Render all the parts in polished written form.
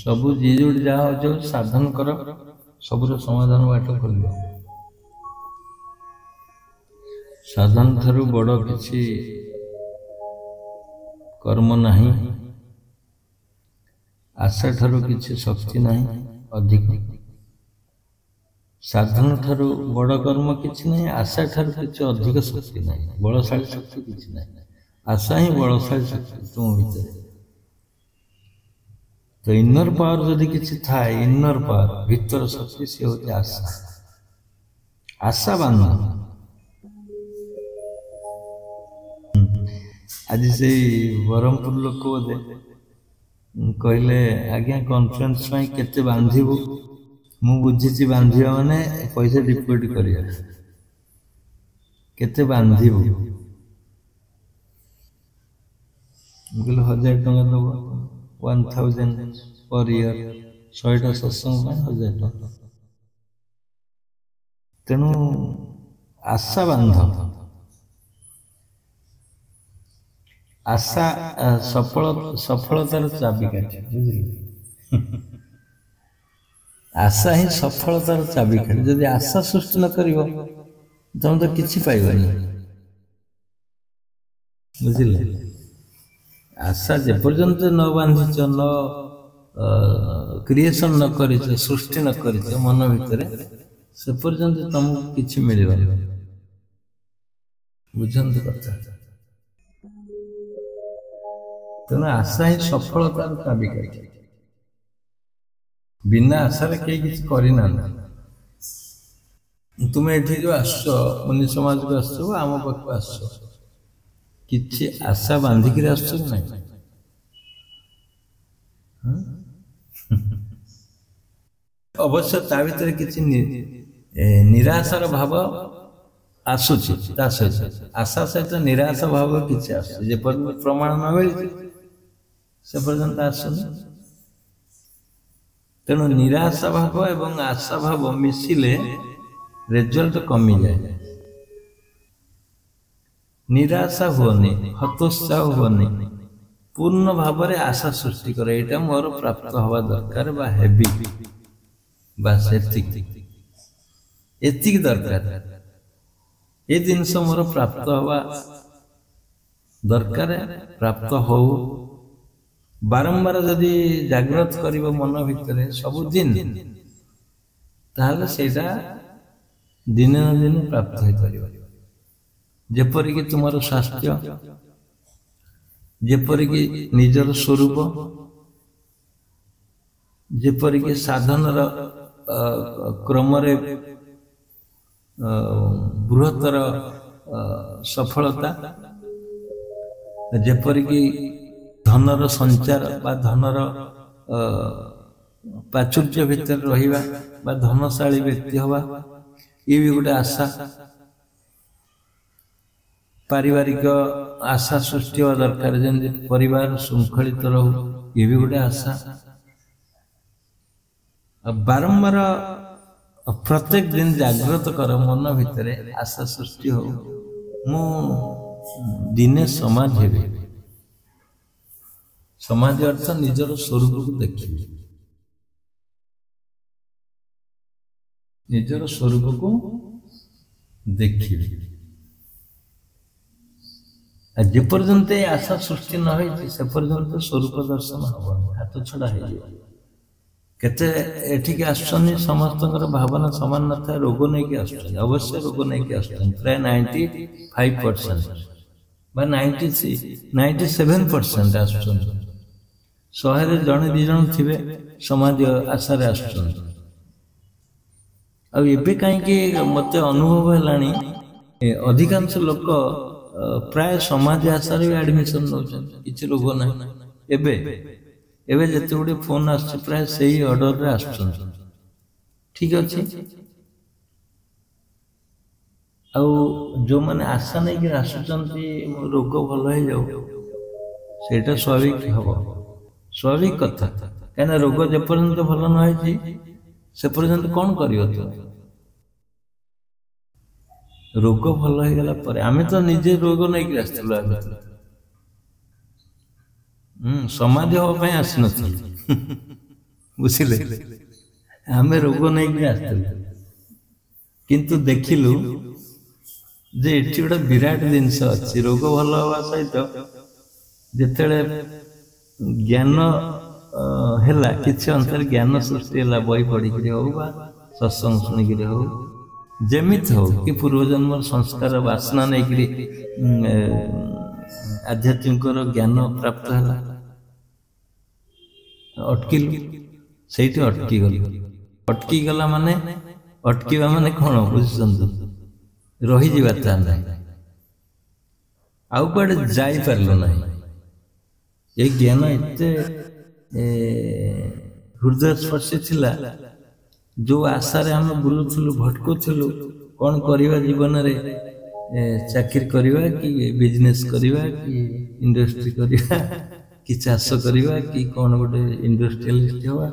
सबु जी जोड़ जहाँ जो साधन कर सबुर समाधान बाट खोल साधन थारु बड़ किछि कर्म नहीं आशा ठारू किछि शक्ति नहीं अधिक साधन ठारू बड़ कर्म किछि नहीं आशा ठारू किछि अधिक शक्ति नहीं बलशाली शक्ति किछि नहीं आशा ही बलशाली शक्ति तुम भीतर तो इनर पावर जदि किछि थाए इनर पावर भीतर शक्ति से होती आशा आशा बांध आज से बरहमपुर लोक बोधे कहले आज्ञा कॉन्फ्रेंस में केते बांधिबु मु बुझी बांधिबा माने पैसा डिपोजिट करिया केते बांधिबु गुल 1000 टका दबो 1000 पर ईयर 100टा सत्संग में 1000 टका तेणु आशा बांध आशा सफलतार चाबिकाठी बुझिले आशा ही सफलतार चाबिकाठी जदि आशा सृष्टि न करिवो तुम तो किछि पाइबनी बुझिले आशा जे पर्यंत न बांधिच न क्रिएशन न करिच सृष्टि न करिच मन भितरे से पर्यंत तुमको किछि मिलिबनी बुझंत कथा तेना आशा ही सफलतार चाबिकाठी बिना आशा कई किसी करना तुम्हें ये जो आस मुनि समाज को आस आम पाक आस कि आशा बांधिक आस अवश्य ता भीतर किसी निराशार भाव आसूची आशा सहित निराशा भाव किसी आस प्रमाण न मिली से पर्यंत आसुनी तेणु निराशा भाव एवं आशा भाव मिसिले रिजल्ट कमी जाए निराशा हुअनी हतोत्साह हुअनी पूर्ण भाव में आशा सृष्टि कर एटा मोर प्राप्त हवा दरकार बा हेबी बस एतिक दरकार ए जिनस मोर प्राप्त हवा दरकार प्राप्त हो बारंबार जदि जागृत करिबो मन भितरे सबुदिन ताहले सेटा दिन न दिन प्राप्त हो परिबो जेपरि कि तुमरो स्वास्थ्य जेपरि कि निजर स्वरूप जेपरि कि साधनर क्रम रे बृहत्तर सफलता जेपरि कि धनर संचार बा धनर प्राचुर्य भितर रहिबा बा धनशाली व्यक्ति हवा ये भी गोटे आशा पारिवारिक आशा सृष्टि हवा दरकार जेंति परिवार शृंखलित रहू ये भी गोटे आशा बारंबार प्रत्येक दिन जागृत कर मन भितर आशा सृष्टि हो मु दिने समाज हेबे समाज अर्थ निजर स्वरूप को देखिए निजर स्वरूप को देखिए जे पर्यंत आशा सृष्टि न होई से पर्यंत स्वरूप दर्शन हबो हाथ छड़ा है केते एठिक आसछनी समस्तकर भावना समान न था रोग नै के आसछनी अवश्य रोग नै के आसछनी प्राय 95% बा 97% आसछनी शहर जड़े दी जन थे समाज आशार आबे कहीं मत अनुभव है अधिकांश लोक प्राय समाज आशार भी एडमिशन नौ कि रोग ना एवं जिते गुड़े फोन आस प्राय से ही ऑर्डर रे आस ठीक अच्छे जो मैंने आशा नहीं कि आसुंच रोग भल हो जाऊ से स्वाभाविक हम स्वाभाविक कथा कहीं रोग जेपर्यंत भल न से पर्यंत कौन कर रोग भल हो गला पर आमे तो निजे रोग नहीं आसलु समाज हाँपी आसी ବୁଝିଲେ ଆମେ ରୋଗ ନେଇକି ଆସିଥିଲୁ କିନ୍ତୁ ଦେଖିଲୁ ଯେ ଏଠି ଗୋଟେ ବିରାଟ ଜିନିଷ ଅଛି ରୋଗ ଭଲ ହେବା ସହିତ ଯେତେବେଳେ ଜ୍ଞାନ ହେଲା କିଛି ଅନୁସାରେ ଜ୍ଞାନ ସୃଷ୍ଟି ହେଲା ବହି ପଢିକିରି ହଉ ବା ସତ୍ସଙ୍ଗ ଶୁଣିକିରି ହଉ ଯେମିତି ହଉ କି ପୂର୍ବଜନ୍ମର ସଂସ୍କାର ବାସନା ନେଇକିରି ଆଧ୍ୟାତ୍ମିକର ଜ୍ଞାନ ପ୍ରାପ୍ତ ହେଲା ଅଟକିଲୁ ସେଇଠି ଅଟକିଗଲା ମାନେ ଅଟକିବା ମାନେ କଣ ବୁଝୁଛନ୍ତି ରହିଯିବା ତା ନାହିଁ ଆଉ କୁଆଡେ ଯାଇପାରିଲୁ ନାହିଁ ଏ ଜ୍ଞାନ ଏତେ ହୃଦୟ ସ୍ପର୍ଶୀ ଥିଲା ଯୋଉ ଆଶାରେ ଆମେ ବୁଲୁଥିଲୁ ଭଟକୁଥିଲୁ କଣ କରିବା ଜୀବନରେ ଚାକିରି କରିବା କି ବିଜନେସ୍ କରିବା କି ଇଣ୍ଡଷ୍ଟ୍ରି କରିବା କି ଚାଷ କରିବା କି କଣ ଗୋଟେ ଇଣ୍ଡଷ୍ଟ୍ରିଆଲିଷ୍ଟ ହବା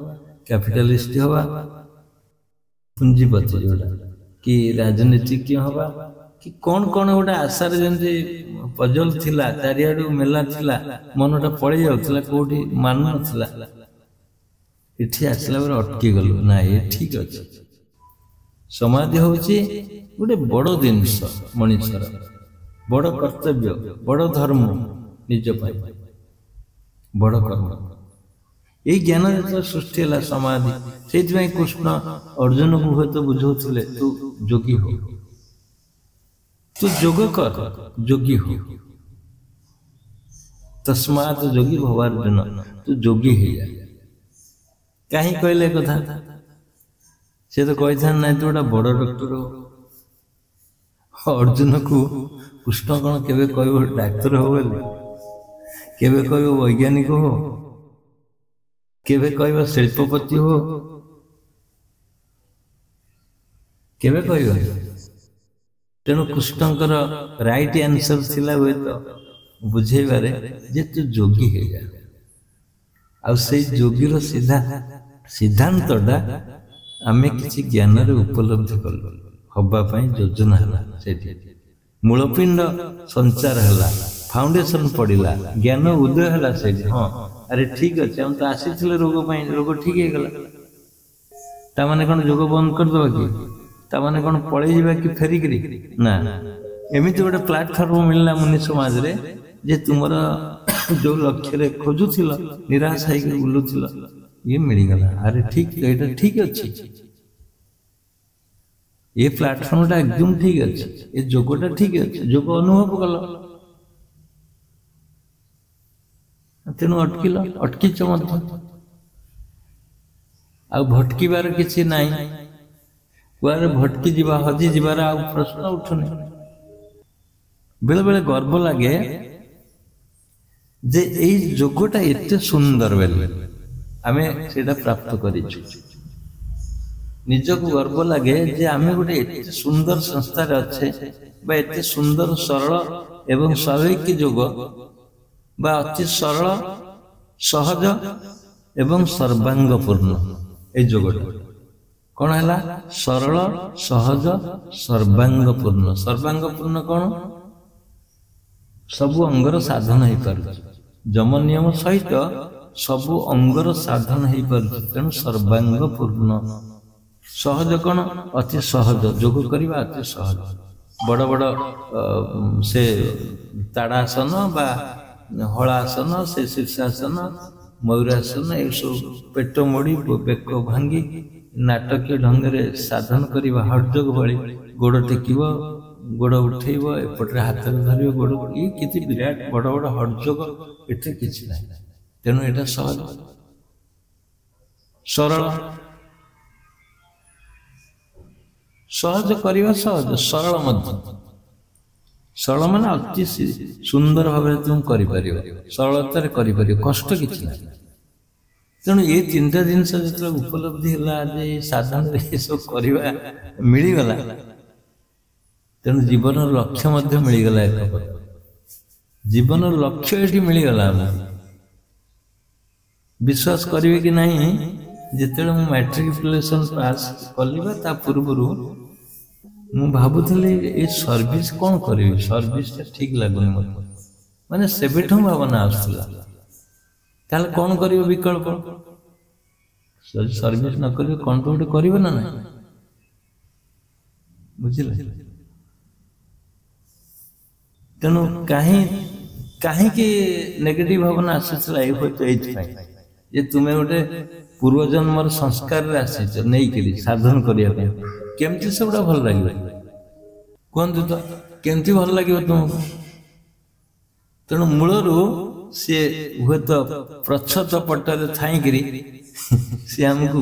କ୍ୟାପିଟାଲିଷ୍ଟ ହବା ପୁଞ୍ଜିପତି ଯୋଉଟା କି ରାଜନୀତିଜ୍ଞ ହବା କି କଣ କଣ ଗୋଟେ ଆଶାରେ ଯେମିତି ପଜଲ ଥିଲା ଚାରିଆଡୁ ମେଲା ଥିଲା ମନଟା ପଳେଇ ଯାଉଥିଲା କୋଉଠି ମାନୁ ନଥିଲା ଏଠି ଆସିଲା ପରେ ଅଟକି ଗଲୁ ନା ଏ ଠିକ ଅଛି ସମାଧି ହଉଛି ଗୋଟେ ବଡ ଜିନିଷ ମଣିଷର ବଡ କର୍ତ୍ତବ୍ୟ ବଡ ଧର୍ମ ନିଜ ପାଇଁ ବଡ କର୍ମ ଏଇ ଜ୍ଞାନ ଯେତେବେଳେ ସୃଷ୍ଟି ହେଲା ସମାଧି ସେଇଥିପାଇଁ କୃଷ୍ଣ ଅର୍ଜୁନକୁ ହୁଏତ ବୁଝଉଥିଲେ ତୁ ଯୋଗୀ ହୋ ତୁ ଯୋଗ କର ଯୋଗୀ ହୋ ତସ୍ମାତ୍ ଯୋଗୀ ଭବାର୍ଜୁନ ତୁ ଯୋଗୀ ହେଇଯା କାହିଁ କହିଲେ କଥା ସେ ତ କହିଥାନ୍ତି ନାଇଁ ତୁ ଗୋଟେ ବଡ ଡକ୍ଟର ହୋ ଅର୍ଜୁନକୁ କୃଷ୍ଣ କଣ କେବେ କହିବ ଡାକ୍ତର ହବ ବୋଲି କେବେ କହିବ ବୈଜ୍ଞାନିକ ହୋ କେବେ କହିବ ଶିଳ୍ପପତି ହୋ କେବେ କହିବ ତେଣୁ କୃଷ୍ଣଙ୍କର ରାଇଟ ଆନ୍ସର ଥିଲା ହୁଏତ ବୁଝେଇବାରେ ଯେ ତୁ ଯୋଗୀ ହେଇଯା ଆଉ ସେଇ ଯୋଗୀର ସିଦ୍ଧାନ୍ତଟା ଆମେ କିଛି ଜ୍ଞାନରେ ଉପଲବ୍ଧି କଲୁ ହବା ପାଇଁ ଯୋଜନା ହେଲା ସେଠି ମୂଳପିଣ୍ଡ ସଞ୍ଚାର ହେଲା ଫାଉଣ୍ଡେସନ ପଡିଲା ଜ୍ଞାନ ଉଦୟ ହେଲା ସେଇଠି ହଁ ଆରେ ଠିକ ଅଛି ଆମେ ତ ଆସିଥିଲେ ରୋଗ ପାଇଁ ରୋଗ ଠିକ ହେଇଗଲା ତାମାନେ କଣ ଯୋଗ ବନ୍ଦ କରିଦବା କି ତାମାନେ କଣ ପଳେଇ ଯିବା କି ଫେରିକିରି ନା ଏମିତି ଗୋଟେ ପ୍ଲାଟଫର୍ମ ମିଳିଲା ମୁନି ସମାଜରେ ଯେ ତୁମର ଯୋଉ ଲକ୍ଷ୍ୟରେ ଖୋଜୁଥିଲ ନିରାଶ ହେଇକି ବୁଲୁଥିଲ ଇଏ ମିଳିଗଲା ଆରେ ଠିକ ଏଇଟା ଠିକ ଅଛି ଏ ପ୍ଲାଟଫର୍ମଟା ଏକଦମ ଠିକ ଅଛି ଏ ଯୋଗଟା ଠିକ ଅଛି ଯୋଗ ଅନୁଭବ କଲ ତେଣୁ ଅଟକିଛ ମଧ୍ୟ ଆଉ ଭଟକିବାର କିଛି ନାହିଁ କୁଆଡେ ଭଟକି ଯିବା ହଜି ଯିବାର ଆଉ ପ୍ରଶ୍ନ ଉଠୁନି ବେଳେ ବେଳେ ଗର୍ବ ଲାଗେ ଯେ ଏଇ ଯୋଗଟା ଏତେ ସୁନ୍ଦର ବୋଲି ଆମେ ସେଇଟା ପ୍ରାପ୍ତ କରିଛୁ ନିଜକୁ ଗର୍ବ ଲାଗେ ଯେ ଆମେ ଗୋଟେ ଏତେ ସୁନ୍ଦର ସଂସ୍ଥାରେ ଅଛେ ବା ଏତେ ସୁନ୍ଦର ସରଳ ଏବଂ ସ୍ୱାଭାବିକ ଯୋଗ ବା ଅତି ସରଳ ସହଜ ଏବଂ ସର୍ବାଙ୍ଗପୂର୍ଣ୍ଣ এই যোগটা কোন ହେଲା ସରଳ ସହଜ ସର୍ବାଙ୍ଗପୂର୍ଣ୍ଣ ସର୍ବାଙ୍ଗପୂର୍ଣ୍ଣ କଣ ସବୁ ଅଙ୍ଗର ସାଧନ ହେଇପାରୁଛି ଯମ ନିୟମ ସହିତ ସବୁ ଅଙ୍ଗର ସାଧନ ହେଇପାରୁଛି ତେଣୁ ସର୍ବାଙ୍ଗପୂର୍ଣ୍ଣ ସହଜ କଣ ଅତି ସହଜ ଯୋଗ କରିବା ଅତି ସହଜ ବଡ଼ ବଡ଼ ସେ ତାଡ଼ାସନ ବା ହଳାସନ ସେ ଶୀର୍ଷାସନ ମୟୂରାସନ ଏସବୁ ପେଟ ମୋଡ଼ି ବେକ ଭାଙ୍ଗି ନାଟକୀୟ ଢଙ୍ଗରେ ସାଧନ କରିବା ହଠଯୋଗ ଭଳି ଗୋଡ଼ ଟେକିବ ଗୋଡ଼ ଉଠେଇବ ଏପଟରେ ହାତରେ ଧରିବ ଗୋଡ଼ ଇଏ କିଛି ବିରାଟ ବଡ଼ ବଡ଼ ହଠଯୋଗ ଏଠି କିଛି ନାହିଁ ତେଣୁ ଏଇଟା ସହଜ ସରଳ ସହଜ କରିବା ସହଜ ସରଳ ମଧ୍ୟ ସରଳ ମାନେ ଅତି ସୁନ୍ଦର ଭାବରେ ତୁମେ କରିପାରିବ ସରଳତାରେ କରିପାରିବ କଷ୍ଟ କିଛି ନାହିଁ ତେଣୁ ଏ ତିନିଟା ଜିନିଷ ଯେତେବେଳେ ଉପଲବ୍ଧି ହେଲା ଯେ ସାଧନରେ ଏସବୁ କରିବା ମିଳିଗଲା ତେଣୁ ଜୀବନର ଲକ୍ଷ୍ୟ ମଧ୍ୟ ମିଳିଗଲା ଏକ ଜୀବନର ଲକ୍ଷ୍ୟ ଏଠି ମିଳିଗଲା ଆମେ ବିଶ୍ୱାସ କରିବେ କି ନାହିଁ ଯେତେବେଳେ ମୁଁ ମାଟ୍ରିକୁଲେସନ ପାସ୍ କଲି ବା ତା ପୂର୍ବରୁ ମୁଁ ଭାବୁଥିଲି ଏ ସର୍ଭିସ କଣ କରିବି ସର୍ଭିସଟା ଠିକ ଲାଗୁନି ମୋତେ ମାନେ ସେବେଠୁ ଭାବନା ଆସୁଥିଲା ତାହେଲେ କଣ କରିବ ବିକଳ୍ପ सर्विस न करियो कौन तो गोटे करियो ना नहीं बुझिले तेणु कहीं कहीं की नेगेटिव भावना आसीला ये तुम्हें गोटे पूर्वजन्मर संस्कार आसीच नहीं साधन करने केमती से गुड़ा भल लगे कहतु तो केमती भल लगे तुमको तेणु मूलर सी हुए तो प्रच्छत पटर थी सी आमको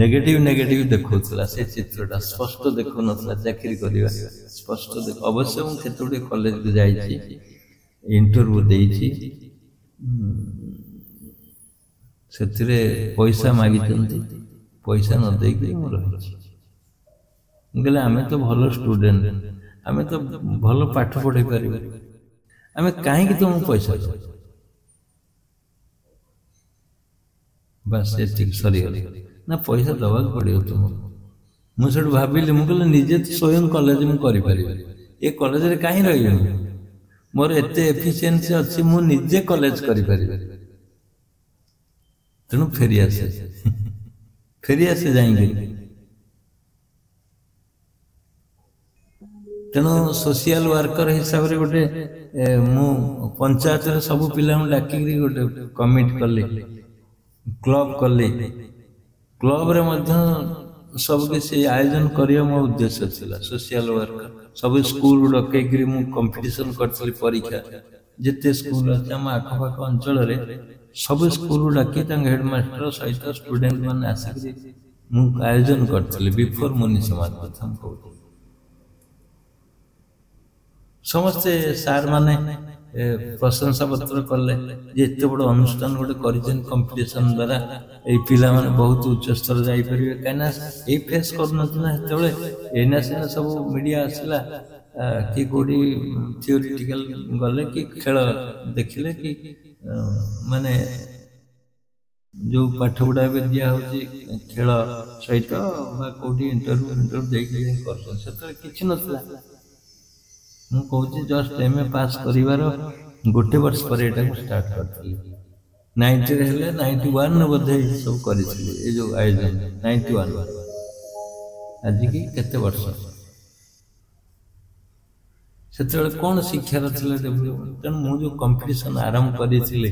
नेगेटिव नेगेटिव देखा से चित्रटा स्पष्ट देखु ना चाकरी करवा स्पष्ट देख अवश्य मुझे कॉलेज को जाइए इंटरव्यू देइछि से पैसा मागी पैसा न देके कहले आमे तो भल स्टूडेंट आमे तो भल पाठ पढ़े पारे आमे कहीं तुम पैसा बस ठीक सरी ना पैसा दवा पड़ो तुम मुझे भाविली मुझे निजे स्वयं कॉलेज मुझे ये कॉलेज कहीं रही मोर एते एफिशिएंसी अच्छी मु निजे कॉलेज करि तेणु फेरी आसे जाएंगे तेणु सोशल वर्कर हिसाब से गोटे मु पंचायत सब पिला डाकी गोटे कमिट कले क्लब कले क्लब रे मध्य सब किसी आयोजन करिया मो उद्देश्य थिला सोशल वर्कर सब स्कूल डकई मु कंपटीशन करथली परीक्षा जिते स्कूल अछि हम आखपाख अंचल रे सब स्कूल डाकी हेडमास्टर सहित स्टूडेंट मान आसिक मु आयोजन करथली बिफोर मुनि समाज प्रथम को समस्ते सार माने प्रशंसा पत्र कले एत बड़ अनुष्ठान गोटे कर कंपटीशन द्वारा ये पिला माने बहुत उच्च स्तर जाई परिबे कना ए फेस करना हेतबे एना सिना सब मीडिया आसला कि कोडी थियोरेटिकल गले कि खेल देखिले कि माने जो पाठ गुड़ा दिया होची खेल सहित बा कोडी इंटरव्यू देके करछन सेतर किछि नथला मु कहूँ जस्ट एमए पास करिवार गोटे वर्ष पर स्टार्ट करथली 90 हेले 91 बोधे सब करिथिले ए जो आयोजन 91 आज की केते वर्ष सेतले कोन शिक्षा रथिले डेवलपमेंट तन मु जो कंपटीशन आरंभ करिथिले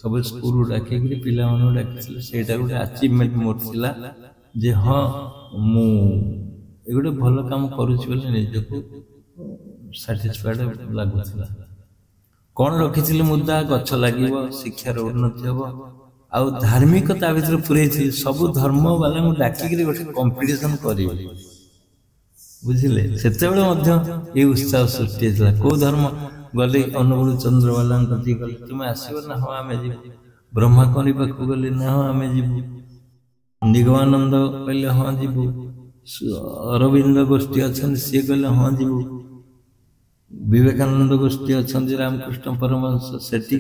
सब स्कूल डाके पिला मानु डाकिथिले सेटा गोटे अचीवमेंट मोर थिला जे हां मु ए गोटे भलो काम करूछि बोले निजको साटिस्फाइड लगुला कौन रखी मुद्दा गछ लगे शिक्षार उन्नति हम आउ धार्मिकता भर पूरे सब धर्म वाला डाकिक गोटे कंपटीशन कर बुझे से ये उत्साह सृष्टि होता कौ धर्म गले अनुगुण चंद्रवाला गले तुम्हें आसब ना हाँ आम जी ब्रह्माकुमारी पाक गले ना हाँ आम जीवु निगमानंद कहले हाँ जीवु अरविंद गोष्ठी अच्छा सी कहले हाँ जीवु विवेकानंद गोष्ठी अच्छा रामकृष्ण परमहंस सेठी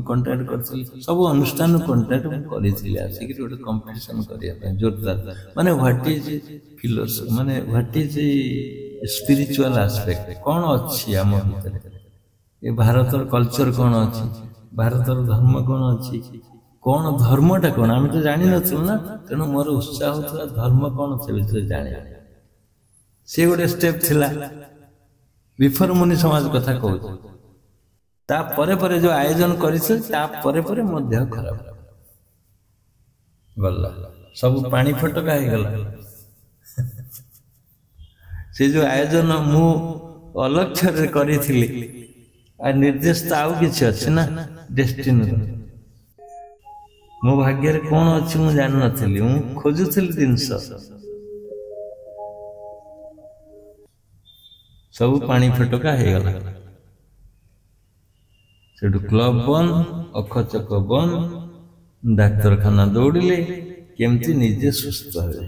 कंटाक्ट कर सब अनुष्ठान कंटाक्ट करी आसिक गोटे कंपटीशन करने जोरदार माने व्हाट इज फिलोसफी माने व्हाट इज स्पिरिचुअल एस्पेक्ट कौन अच्छी आम भीतर ये भारतर कल्चर कौन अच्छी भारतर धर्म कौन अच्छी कौन धर्मटा कौन आम तो जानी नथिलु ना तेणु मोर उत्साह होता धर्म कौन से भीतर जाने से गोटे स्टेप थिला विफर मुनि समाज कथा कहूँ जो आयोजन कर देह खराब गला सब पानी फटका हो गला से जो आयोजन मु अलक्ष्य करी निर्देश तो आउ किसी अच्छे ना डेस्टिनी मो भाग्य कौन अच्छी मुझे जान नी मु खोजुली जिनस सब पानी फटका हो गला से क्लब बंद अखचक बंद डाक्तरखाना दौड़िले केमती निजे सुस्थ हे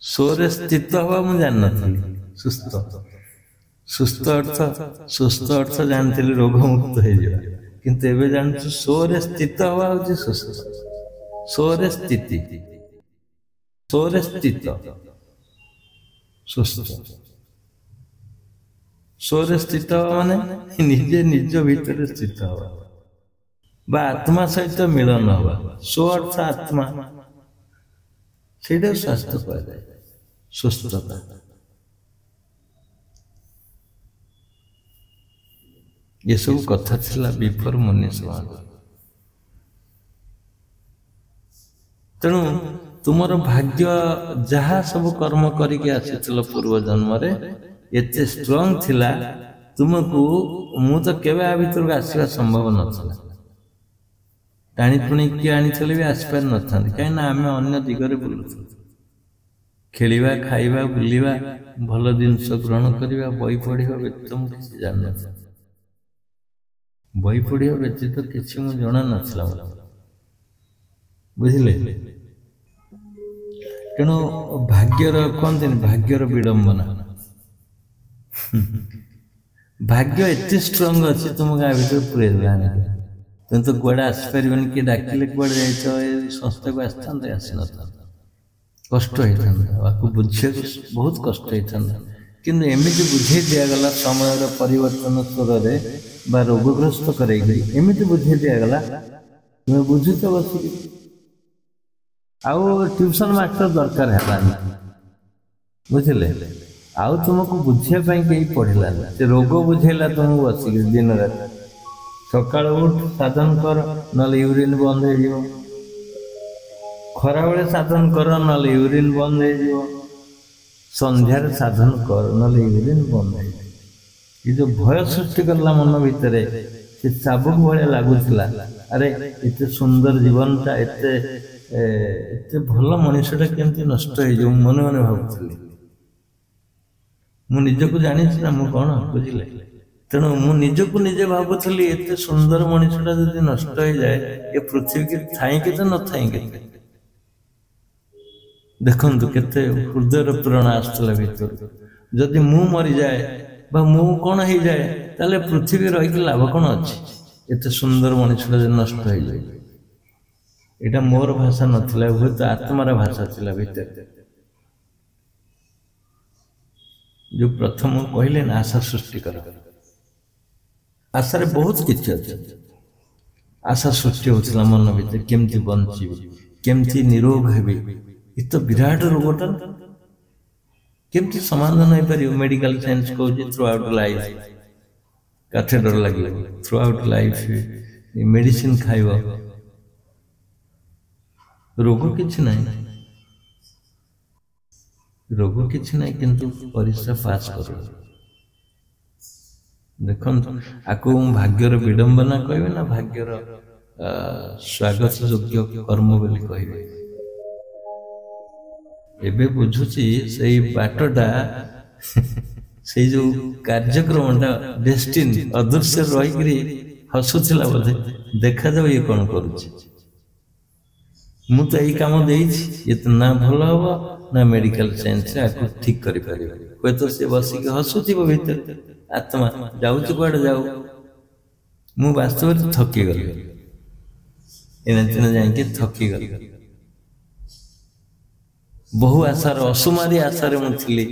सोरे स्थित हवा मुझे जान नी सुस्थ सुस्थ अर्थ जानते रोग मुक्त हो किंतु एबे जानछु सोरे स्थित हवा होची सुस्थ सोरे स्थिति सोरे स्थित सुस्थ सोरे स्थित माने निजे निज भीतर स्थित हवा বা ଆତ୍ମା ସହିତ ମିଳନ ହବା, ସ୍ୱ ଅର୍ଥ ଆତ୍ମା, ସେଇଟା ସ୍ୱାସ୍ଥ୍ୟ କୁହାଯାଏ, ସୁସ୍ଥତା। ଏସବୁ କଥା ଥିଲା ବିଫୋର ମୁନି ସମାଜ। ତେଣୁ ତୁମର ଭାଗ୍ୟ ଯାହା ସବୁ କର୍ମ କରିକି ଆସିଥିଲ ପୂର୍ବ ଜନ୍ମରେ ଏତେ ଷ୍ଟ୍ରଙ୍ଗ ଥିଲା, ତୁମକୁ ମୁଁ ତ କେବେ ଆ ଭିତରକୁ ଆସିବା ସମ୍ଭବ ନଥିଲା। ଟାଣି ଟୁଣିକି ଆଣିଥିଲେ ବି ଆସିପାରି ନଥାନ୍ତି, କାହିଁକିନା ଆମେ ଅନ୍ୟ ଦିଗରେ ବୁଲୁଥିଲୁ। ଖେଳିବା, ଖାଇବା, ବୁଲିବା, ଭଲ ଜିନିଷ ଗ୍ରହଣ କରିବା, ବହି ପଢିବା ବ୍ୟତୀତ ମୁଁ କିଛି ଜାଣିନଥିଲି। ବହି ପଢିବା ବ୍ୟତୀତ କିଛି ମୁଁ ଜଣା ନଥିଲା ମୋର, ବୁଝିଲେ। ତେଣୁ ଭାଗ୍ୟର କହନ୍ତିନି, ଭାଗ୍ୟର ବିଡମ୍ବନା। ଭାଗ୍ୟ ଏତେ ଷ୍ଟ୍ରଙ୍ଗ ଅଛି ତୁମକୁ ଆ ଭିତରେ ପୁରେଇ ଦେଲାନି। ତୁମେ ତ କୁଆଡେ ଆସିପାରିବନି, କିଏ ଡାକିଲେ କୁଆଡେ ଯାଇଛ, ଏ ସଂସ୍ଥାକୁ ଆସିଥାନ୍ତେ, ଆସିନଥାନ୍ତେ, କଷ୍ଟ ହେଇଥାନ୍ତା, ଆକୁ ବୁଝିବାକୁ ବହୁତ କଷ୍ଟ ହେଇଥାନ୍ତା। କିନ୍ତୁ ଏମିତି ବୁଝେଇ ଦିଆଗଲା ସମୟର ପରିବର୍ତ୍ତନ ସ୍ୱରରେ ବା ରୋଗଗ୍ରସ୍ତ କରେଇକି ଏମିତି ବୁଝେଇ ଦିଆଗଲା, ତୁମେ ବୁଝୁଛ ବସିକି, ଆଉ ଟ୍ୟୁସନ ମାଷ୍ଟର ଦରକାର ହେଲାନି, ବୁଝିଲେ। ଆଉ ତୁମକୁ ବୁଝିବା ପାଇଁ କେହି ପଢିଲାନି, ସେ ରୋଗ ବୁଝେଇଲା ତୁମକୁ ବସିକି ଦିନ ରାତି। ସକାଳୁ ଉଠ, ସାଧନ କର, ନହେଲେ ୟୁରିନ ବନ୍ଦ ହେଇଯିବ। ଖରାବେଳେ ସାଧନ କର, ନହେଲେ ୟୁରିନ ବନ୍ଦ ହେଇଯିବ। ସନ୍ଧ୍ୟାରେ ସାଧନ କର, ନହେଲେ ୟୁରିନ ବନ୍ଦ ହେଇଯିବ। ଏ ଯୋଉ ଭୟ ସୃଷ୍ଟି କଲା ମନ ଭିତରେ, ସେ ଚାବୁକ ଭଳିଆ ଲାଗୁଥିଲା। ଆରେ ଏତେ ସୁନ୍ଦର ଜୀବନଟା, ଏତେ ଭଲ ମଣିଷଟା କେମିତି ନଷ୍ଟ ହେଇଯିବ, ମୁଁ ମନେ ମନେ ଭାବୁଥିଲି। ମୁଁ ନିଜକୁ ଜାଣିଛି ନା ମୁଁ କଣ, ବୁଝିଲେ। ତେଣୁ ମୁଁ ନିଜକୁ ନିଜେ ଭାବୁଥିଲି, ଏତେ ସୁନ୍ଦର ମଣିଷଟା ଯଦି ନଷ୍ଟ ହେଇଯାଏ, ଏ ପୃଥିବୀ ଥାଇକି ତ ନଥାଇ କେତେ। ଦେଖନ୍ତୁ କେତେ ହୃଦୟର ପ୍ରେରଣା ଆସୁଥିଲା ଭିତରୁ। ଯଦି ମୁଁ ମରିଯାଏ ବା ମୁଁ କଣ ହେଇଯାଏ, ତାହେଲେ ପୃଥିବୀ ରହିକି ଲାଭ କଣ ଅଛି, ଏତେ ସୁନ୍ଦର ମଣିଷଟା ଯଦି ନଷ୍ଟ ହେଇଯାଏ। ଏଇଟା ମୋର ଭାଷା ନଥିଲା, ହୁଏତ ଆତ୍ମାର ଭାଷା ଥିଲା ଭିତରେ। ଯୋଉ ପ୍ରଥମ କହିଲେ ନା, ଆଶା ସୃଷ୍ଟି କର। ଆଶାରେ ବହୁତ କିଛି ଅଛି। ଆଶା ସୃଷ୍ଟି ହଉଥିଲା ମନ ଭିତରେ, କେମିତି ବଞ୍ଚିବି, କେମିତି ନିରୋଗ ହେବି। ଏ ତ ବିରାଟ ରୋଗଟା, କେମିତି ସମାଧାନ ହେଇପାରିବ? ମେଡିକାଲ ସାଇନ୍ସ କହୁଛି ଥ୍ରୁ ଆଉଟ୍ ଲାଇଫ୍ କାଥେଡ୍ରାଲ ଲାଗିବ, ଥ୍ରୁ ଆଉଟ୍ ଲାଇଫ୍ ମେଡିସିନ ଖାଇବ, ରୋଗ କିଛି ନାହିଁ, ରୋଗ କିଛି ନାହିଁ, କିନ୍ତୁ ପରୀକ୍ଷା ପାସ୍ କର। ଦେଖନ୍ତୁ, ଆକୁ ମୁଁ ଭାଗ୍ୟର ବିଡମ୍ବନା କହିବି ନା ଭାଗ୍ୟର ସ୍ୱାଗତ ଯୋଗ୍ୟ କର୍ମ ବୋଲି କହିବି? ଏବେ ବୁଝୁଛି ସେଇ ବାଟଟା, ସେଇ ଯୋଉ କାର୍ଯ୍ୟକ୍ରମଟା ଡେଷ୍ଟିନ୍ ଅଦୃଶ୍ୟ ରହିକିରି ହସୁଥିଲା ବୋଧେ, ଦେଖାଯାଉ ଇଏ କଣ କରୁଛି। ମୁଁ ତ ଏଇ କାମ ଦେଇଛି, ଇଏ ତ ନା ଭଲ ହବ ନା ମେଡିକାଲ ସାଇନ୍ସରେ ଆକୁ ଠିକ କରିପାରିବ। ହୁଏତ ସେ ବସିକି ହସୁଥିବ ଭିତରେ, ଆତ୍ମା ଯାଉଛି କୁଆଡେ ଯାଉ, ମୁଁ ବାସ୍ତବରେ ଥକିଗଲି, ଏଣେ ତେଣେ ଯାଇକି ଥକିଗଲି। ବହୁ ଆଶାର, ଅସୁମାରୀ ଆଶାରେ ମୁଁ ଥିଲି,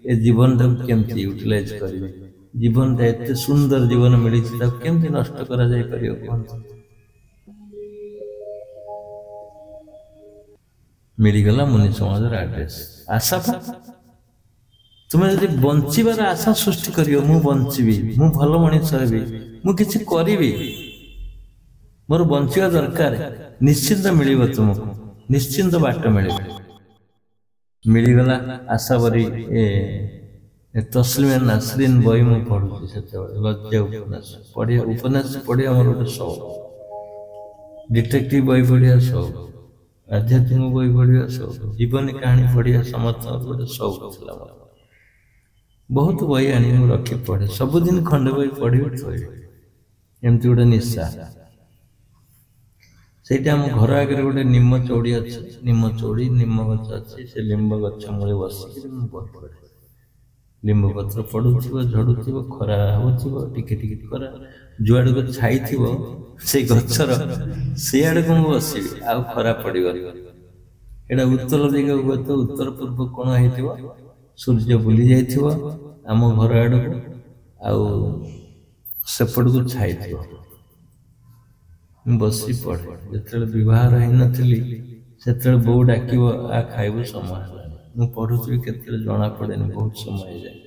ଏ ଜୀବନଟାକୁ କେମିତି ୟୁଟିଲାଇଜ କରିବି। ଜୀବନଟା ଏତେ ସୁନ୍ଦର ଜୀବନ ମିଳିଛି, ତାକୁ କେମିତି ନଷ୍ଟ କରାଯାଇ ପାରିବ କୁହନ୍ତୁ? ମିଳିଗଲା ମୁନି ସମାଜର ଆଡ୍ରେସ, ଆଶା। ତୁମେ ଯଦି ବଞ୍ଚିବାର ଆଶା ସୃଷ୍ଟି କରିବ, ମୁଁ ବଞ୍ଚିବି, ମୁଁ ଭଲ ମଣିଷ ହେବି, ମୁଁ କିଛି କରିବି, ମୋର ବଞ୍ଚିବା ଦରକାର, ନିଶ୍ଚିନ୍ତ ମିଳିବ ତୁମକୁ, ନିଶ୍ଚିନ୍ତ ବାଟ ମିଳିବ। ମିଳିଗଲା ଆଶା ବରି ତସଲିମା ନାସରିନ୍ ବହି ମୁଁ ପଢୁଛି ସେତେବେଳେ, ଲଜ୍ଜା ଉପନ୍ୟାସ ପଢିବା, ଉପନ୍ୟାସ ପଢିବା ଆମର ଗୋଟେ ସଉକ, ଡିଟେକ୍ଟିଭ ବହି ପଢିବା ସଉକ, ଆଧ୍ୟାତ୍ମିକ ବହି ପଢିବା ସଉକ, ଜୀବନୀ କାହାଣୀ ପଢିବା ସମସ୍ତଙ୍କର ଗୋଟେ ସଉକ ଥିଲା ମୋର। ବହୁତ ବହି ଆଣି ମୁଁ ରଖି ପଢେ, ସବୁଦିନ ଖଣ୍ଡେ ବହି ପଢିବି ଥୋଇବି, ଏମିତି ଗୋଟେ ନିଶା। ସେଇଟା ଆମ ଘର ଆଗରେ ଗୋଟେ ନିମ ଚଉଡ଼ି ଅଛି, ନିମ ଚଉଡ଼ି, ନିମ ଗଛ ଅଛି, ସେ ଲିମ୍ବ ଗଛ ମୂଳେ ବସିକି ମୁଁ ବହି ପଢେ। ଲିମ୍ବ ପତ୍ର ପଡୁଥିବ, ଝଡୁଥିବ, ଖରା ହଉଥିବ, ଟିକେ ଟିକେ ଖରା, ଯୁଆଡକୁ ଛାଇ ଥିବ ସେଇ ଗଛର ସେଇଆଡକୁ ମୁଁ ବସିବି, ଆଉ ଖରା ପଡିବନି। ଏଇଟା ଉତ୍ତର ଦିଗ, ହୁଏତ ଉତ୍ତର ପୂର୍ବ କୋଣ ହେଇଥିବ, ସୂର୍ଯ୍ୟ ବୁଲି ଯାଇଥିବ ଆମ ଘର ଆଡକୁ, ଆଉ ସେପଟକୁ ଛାଇ ଥିବ। बसी पढ़े जिते विवाह ही नथिली से बो डाक आ खाइबू समय है पढ़ुथी के जना पड़े बहुत समय जाए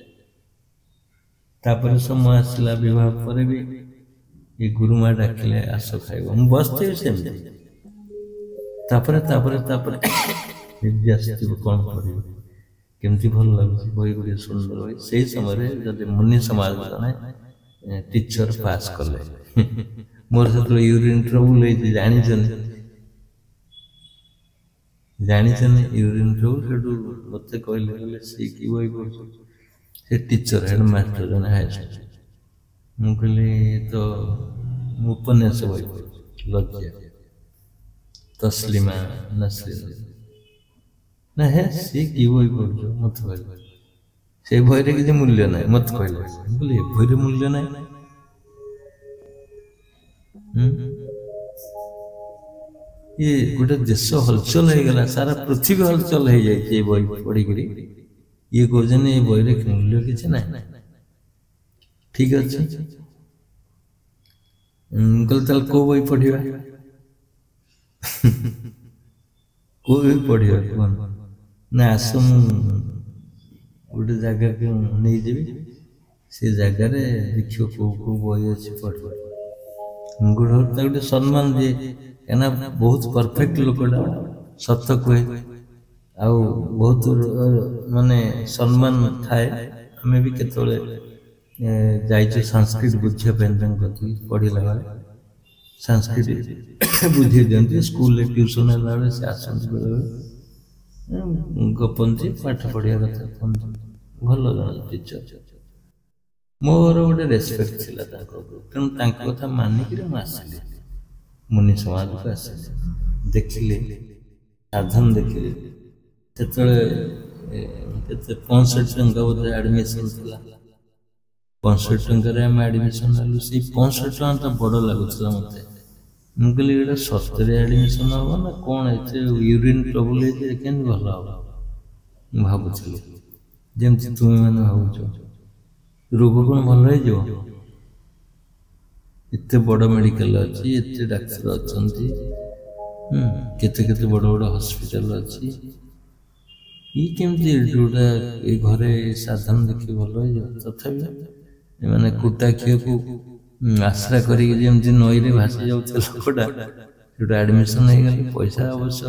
तापर समय आसला विवाह पर भी ये गुरुमा डाकिले आस खाइब मु बसती सेमती तापर तापर तापर कौन पढ़ केमती भल लगे बही गुड़े सुंदर बही से समय जब मुनि समाज जड़े टीचर पास कले मोर से यूरिन ट्रबुल जानी यूरिन ट्रबुल से मत कहले सी कि बही पढ़ से टीचर हेडमास्टर जन हाई स्कूल मुझे तो उपन्यास बही पढ़ लज्जा तस्लीमा नसरीन ना है सी कि बही पढ़ मत कहले से बही किसी मूल्य ना मत कहले बोले बही मूल्य ना ये गोटे देश हलचल हो गला सारा पृथ्वी हलचल हो जाए बही पढ़ी ये कहते ये बही मूल्य किसी ना ठीक अच्छे कहते को बही पढ़ा को भी पढ़ा कौन ना आस गोटे जगह को नहीं जी से जगार देख को बही अच्छी पढ़ गोटे सम्मान दिए कहना बहुत परफेक्ट लोकटा सत कहे आ बहुत माने सम्मान थाए आम भी केतले जाइए संस्कृत बुझापी पढ़ला बेले संस्कृत बुझे दिखती स्कूल ट्यूशन है से आसती बेले गपंती पाठ पढ़िया कथा कहते भल टीचर मोर गोटे रेस्पेक्ट थी तेणु कथा मानिक आसली मुनि समाज को आसली देखिले साधन देखिले से 65 टंका बोधे एडमिशन था 65 टंकार एडमिशन हेलु से 65 टंका तो बड़ लगुला मत मुझे ये सतरे एडमिशन हम ना कौन है यूरिन ट्रबुल के भल हम भावुली जमी तुम्हें मैंने भावुच रोग कौन भल हो एते बड़ मेडिकल अच्छी एते डाक्तर अच्छा केते बड़ बड़ हॉस्पिटल अच्छी ये केमती जोटा ये घरे साधन देखी भल हो तथापि मैंने कुटा खी को आश्रा करमती नई रे भासी जाऊे लोकटा जो एडमिशन हो गले पैसा अवश्य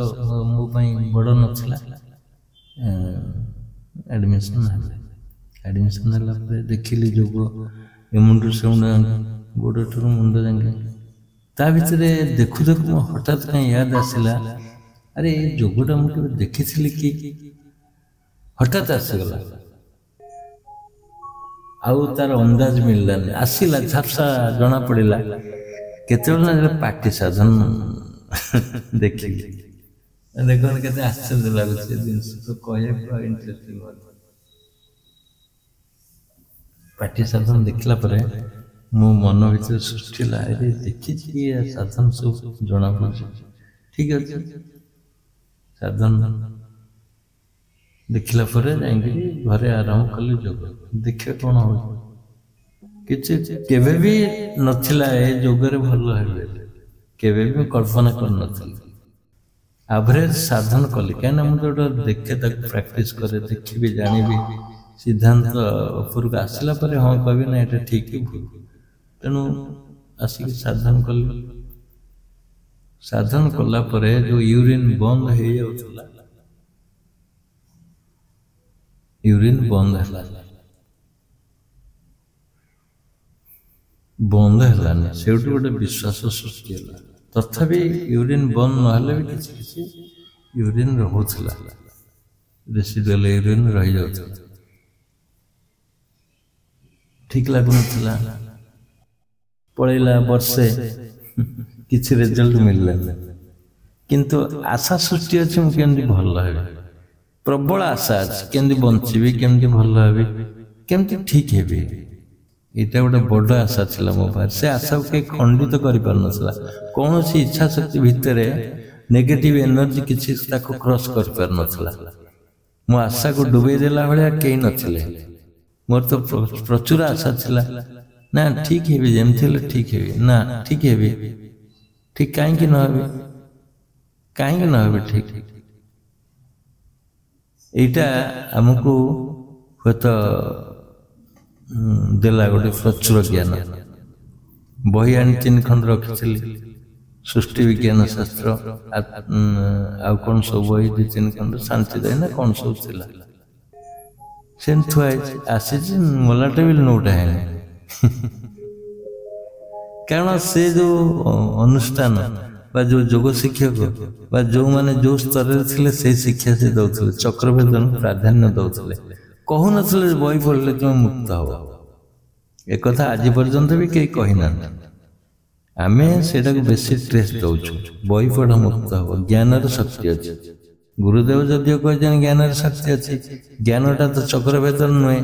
मो बड़ नाला एडमिशन है देखिली जोग मुंड से गोड़ ठूर मुंड जाए ता भर देखु देखु हठात कहीं याद आसला अरे ये जोगटा मुझे देखी कि हठात आसीगला आउ तार अंदाज मिललानी आसला झापसा जना पड़ा केतला पार्टी साधन देखी देख के आश्चर्य लगुच जिन कह इंटरेस्टिंग पार्टी साधन देखला मो मन भर सृष्टि अरे देखी साधन सब जना पड़े ठीक अच्छे साधन देखला घरे आरंभ कली जोग देखे कौन हो केवे भी नथिला ए जोगरे भल हेबे केवे भी कल्पना कर नथिला एवरेज साधन कली कहीं मुझे देखे प्रैक्टिस करे देखी भी जानी भी सिद्धांत उपरक आसला हाँ कह ना ये ठीक ही भूल तेणु आसिक साधन कली साधन कला जो यूरिन बंद हो जाऊला यूरिन बंद है बंद है से गोटे विश्वास सृष्टि है तथापि यूरिन बंद ना भी किसी यूरिन रोला रेसिडुअल यूरिन रही जाता ठीक लगुना पढ़ेला वर्षे किसी रिजल्ट मिलला किंतु आशा सृष्टि अच्छी मुझे भल है प्रबल आशा अच्छी केमती बंची केमती भल हे केमती ठीक है यहाँ गोटे बड़ आशा था मो पास से आशा को कहीं खंडित कर पारा कौन सी इच्छा शक्ति भितर नेगेटिव एनर्जी किसी क्रॉस कर पारा मो आशा को डुबे देला भाया कहीं नथिले मोर तो प्रचुर आशा थिला ना ठीक है जमती ठीक है ना ठीक है ठीक कहीं न हो ठीक एटा हमको हूँ तो देला गोटे प्रचुर ज्ञान बही आनी 3 खंड रखी सृष्टि विज्ञान शास्त्र आ कौन सब बही 2-3 खंड शांति दे ना कौन सब थिला से थुआ आसी मलाटा भी नोटा है कारण से जो अनुष्ठान बा जो योग शिक्षक बा जो माने जो स्तर थे से शिक्षा से दौले चक्रभेदन प्राधान्य दौले कहू न बही पढ़ले तुम मुक्त हो एक कथा आज पर्यंत भी कहीं कहीना आम से बेसी स्ट्रेस दौचु बही पढ़ मुक्त हो ज्ञान शक्ति अच्छी गुरुदेव जदिव कह ज्ञान शक्ति अच्छी ज्ञानटा तो चक्रभेदन नुहे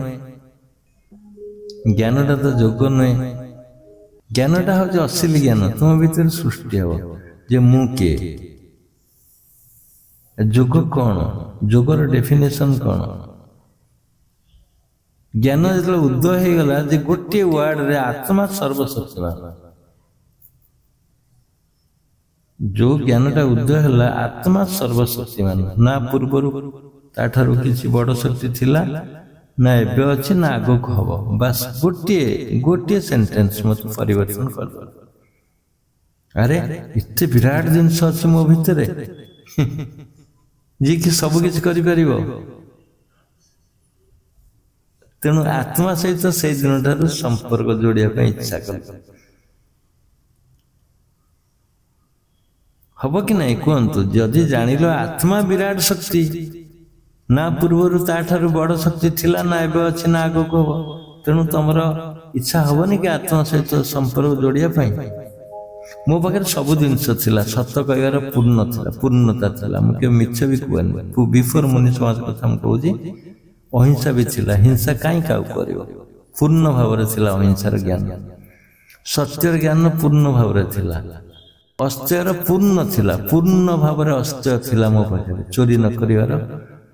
ज्ञानटा तो योग नुहे ज्ञानटा हूँ असली ज्ञान तुम भीतर सृष्टि हो जे मु के योग कौन योगर डेफिनेशन कौन ज्ञान जो उदय हो गला जे गोटे वर्ड रे आत्मा सर्वशक्तिमान जो ज्ञानटा उदय है आत्मा सर्वशक्तिमान ना पूर्वर ताठारु किसी बड़ शक्ति थिला ना एबे अच्छी ना आगो हम बस गोटे गोटे सेंटेंस मत परिवर्तन कर अरे इतने विराट जिनस अच्छी मो भितर जी कि सब किसी करि परिबो तेणु आत्मा सहित से दिन ठारू संपर्क जोड़िया इच्छा कर हम कि नहीं कहतु जदि जानिल आत्मा विराट शक्ति ना पूर्वर ताठारु बड़ शक्ति थिला ना एबे अछि ना आगो को तेणु तुमर इच्छा हबनी कि आत्मा सहित संपर्क जोड़िया मो पाखे सब जिनस थिला सत कहर पूर्णता थिला मुझे मिछ भी कहनी बिफोर मुनि समाज कथा मुझे अहिंसा भी थिला हिंसा कहीं क्या कर पूर्ण भाव अहिंसार ज्ञान सत्यर ज्ञान पूर्ण भाव अस्त्यर पूर्ण थिला पूर्ण भाव अस्त्य थिला मो पाखे चोरी न करिवार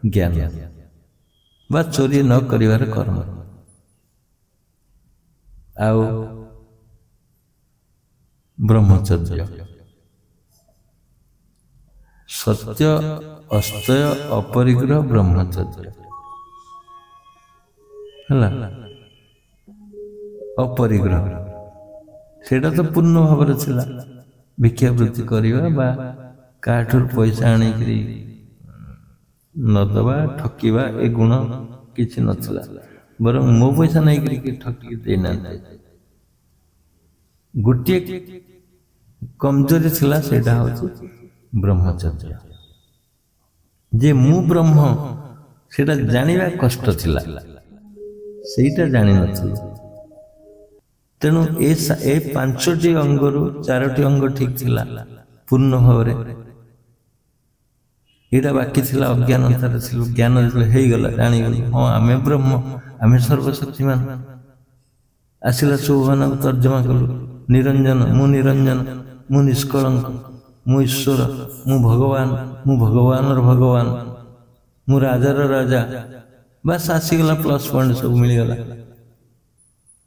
ज्ञान बा चोरी न करिवार कर्म आउ ब्रह्मचर्य सत्य अस्त्य अपरिग्रह ब्रह्मचर्य अपरिग्रह सेटा तो पूर्ण भाव भिक्षावृत्ति करवा काठुर पैसा आनिकी नदबा ठकिबा ए गुण किसी नथिला बरं मो पैसा नहीं करी ठकी देना गोटे कमजोरी थिला सेटा होची ब्रह्मचर्य जे मु ब्रह्म सेटा जानिबा कष्ट थिला सेटा जानि नथिला तेणु ए 5टी अंगरु 4टी अंग ठीक थिला पूर्ण भावरे एटा बाकी थिला अज्ञानतार थिलु ज्ञान जो हे गला जानि गली हां आमे ब्रह्म आमे सर्वशक्तिमान आसिला चौहान तर्जमा कलु निरंजन मु निष्कलंक मु ईश्वर मु भगवान भगवान मु राजार राजा बस आसीगला प्लस पॉइंट सब मिलगला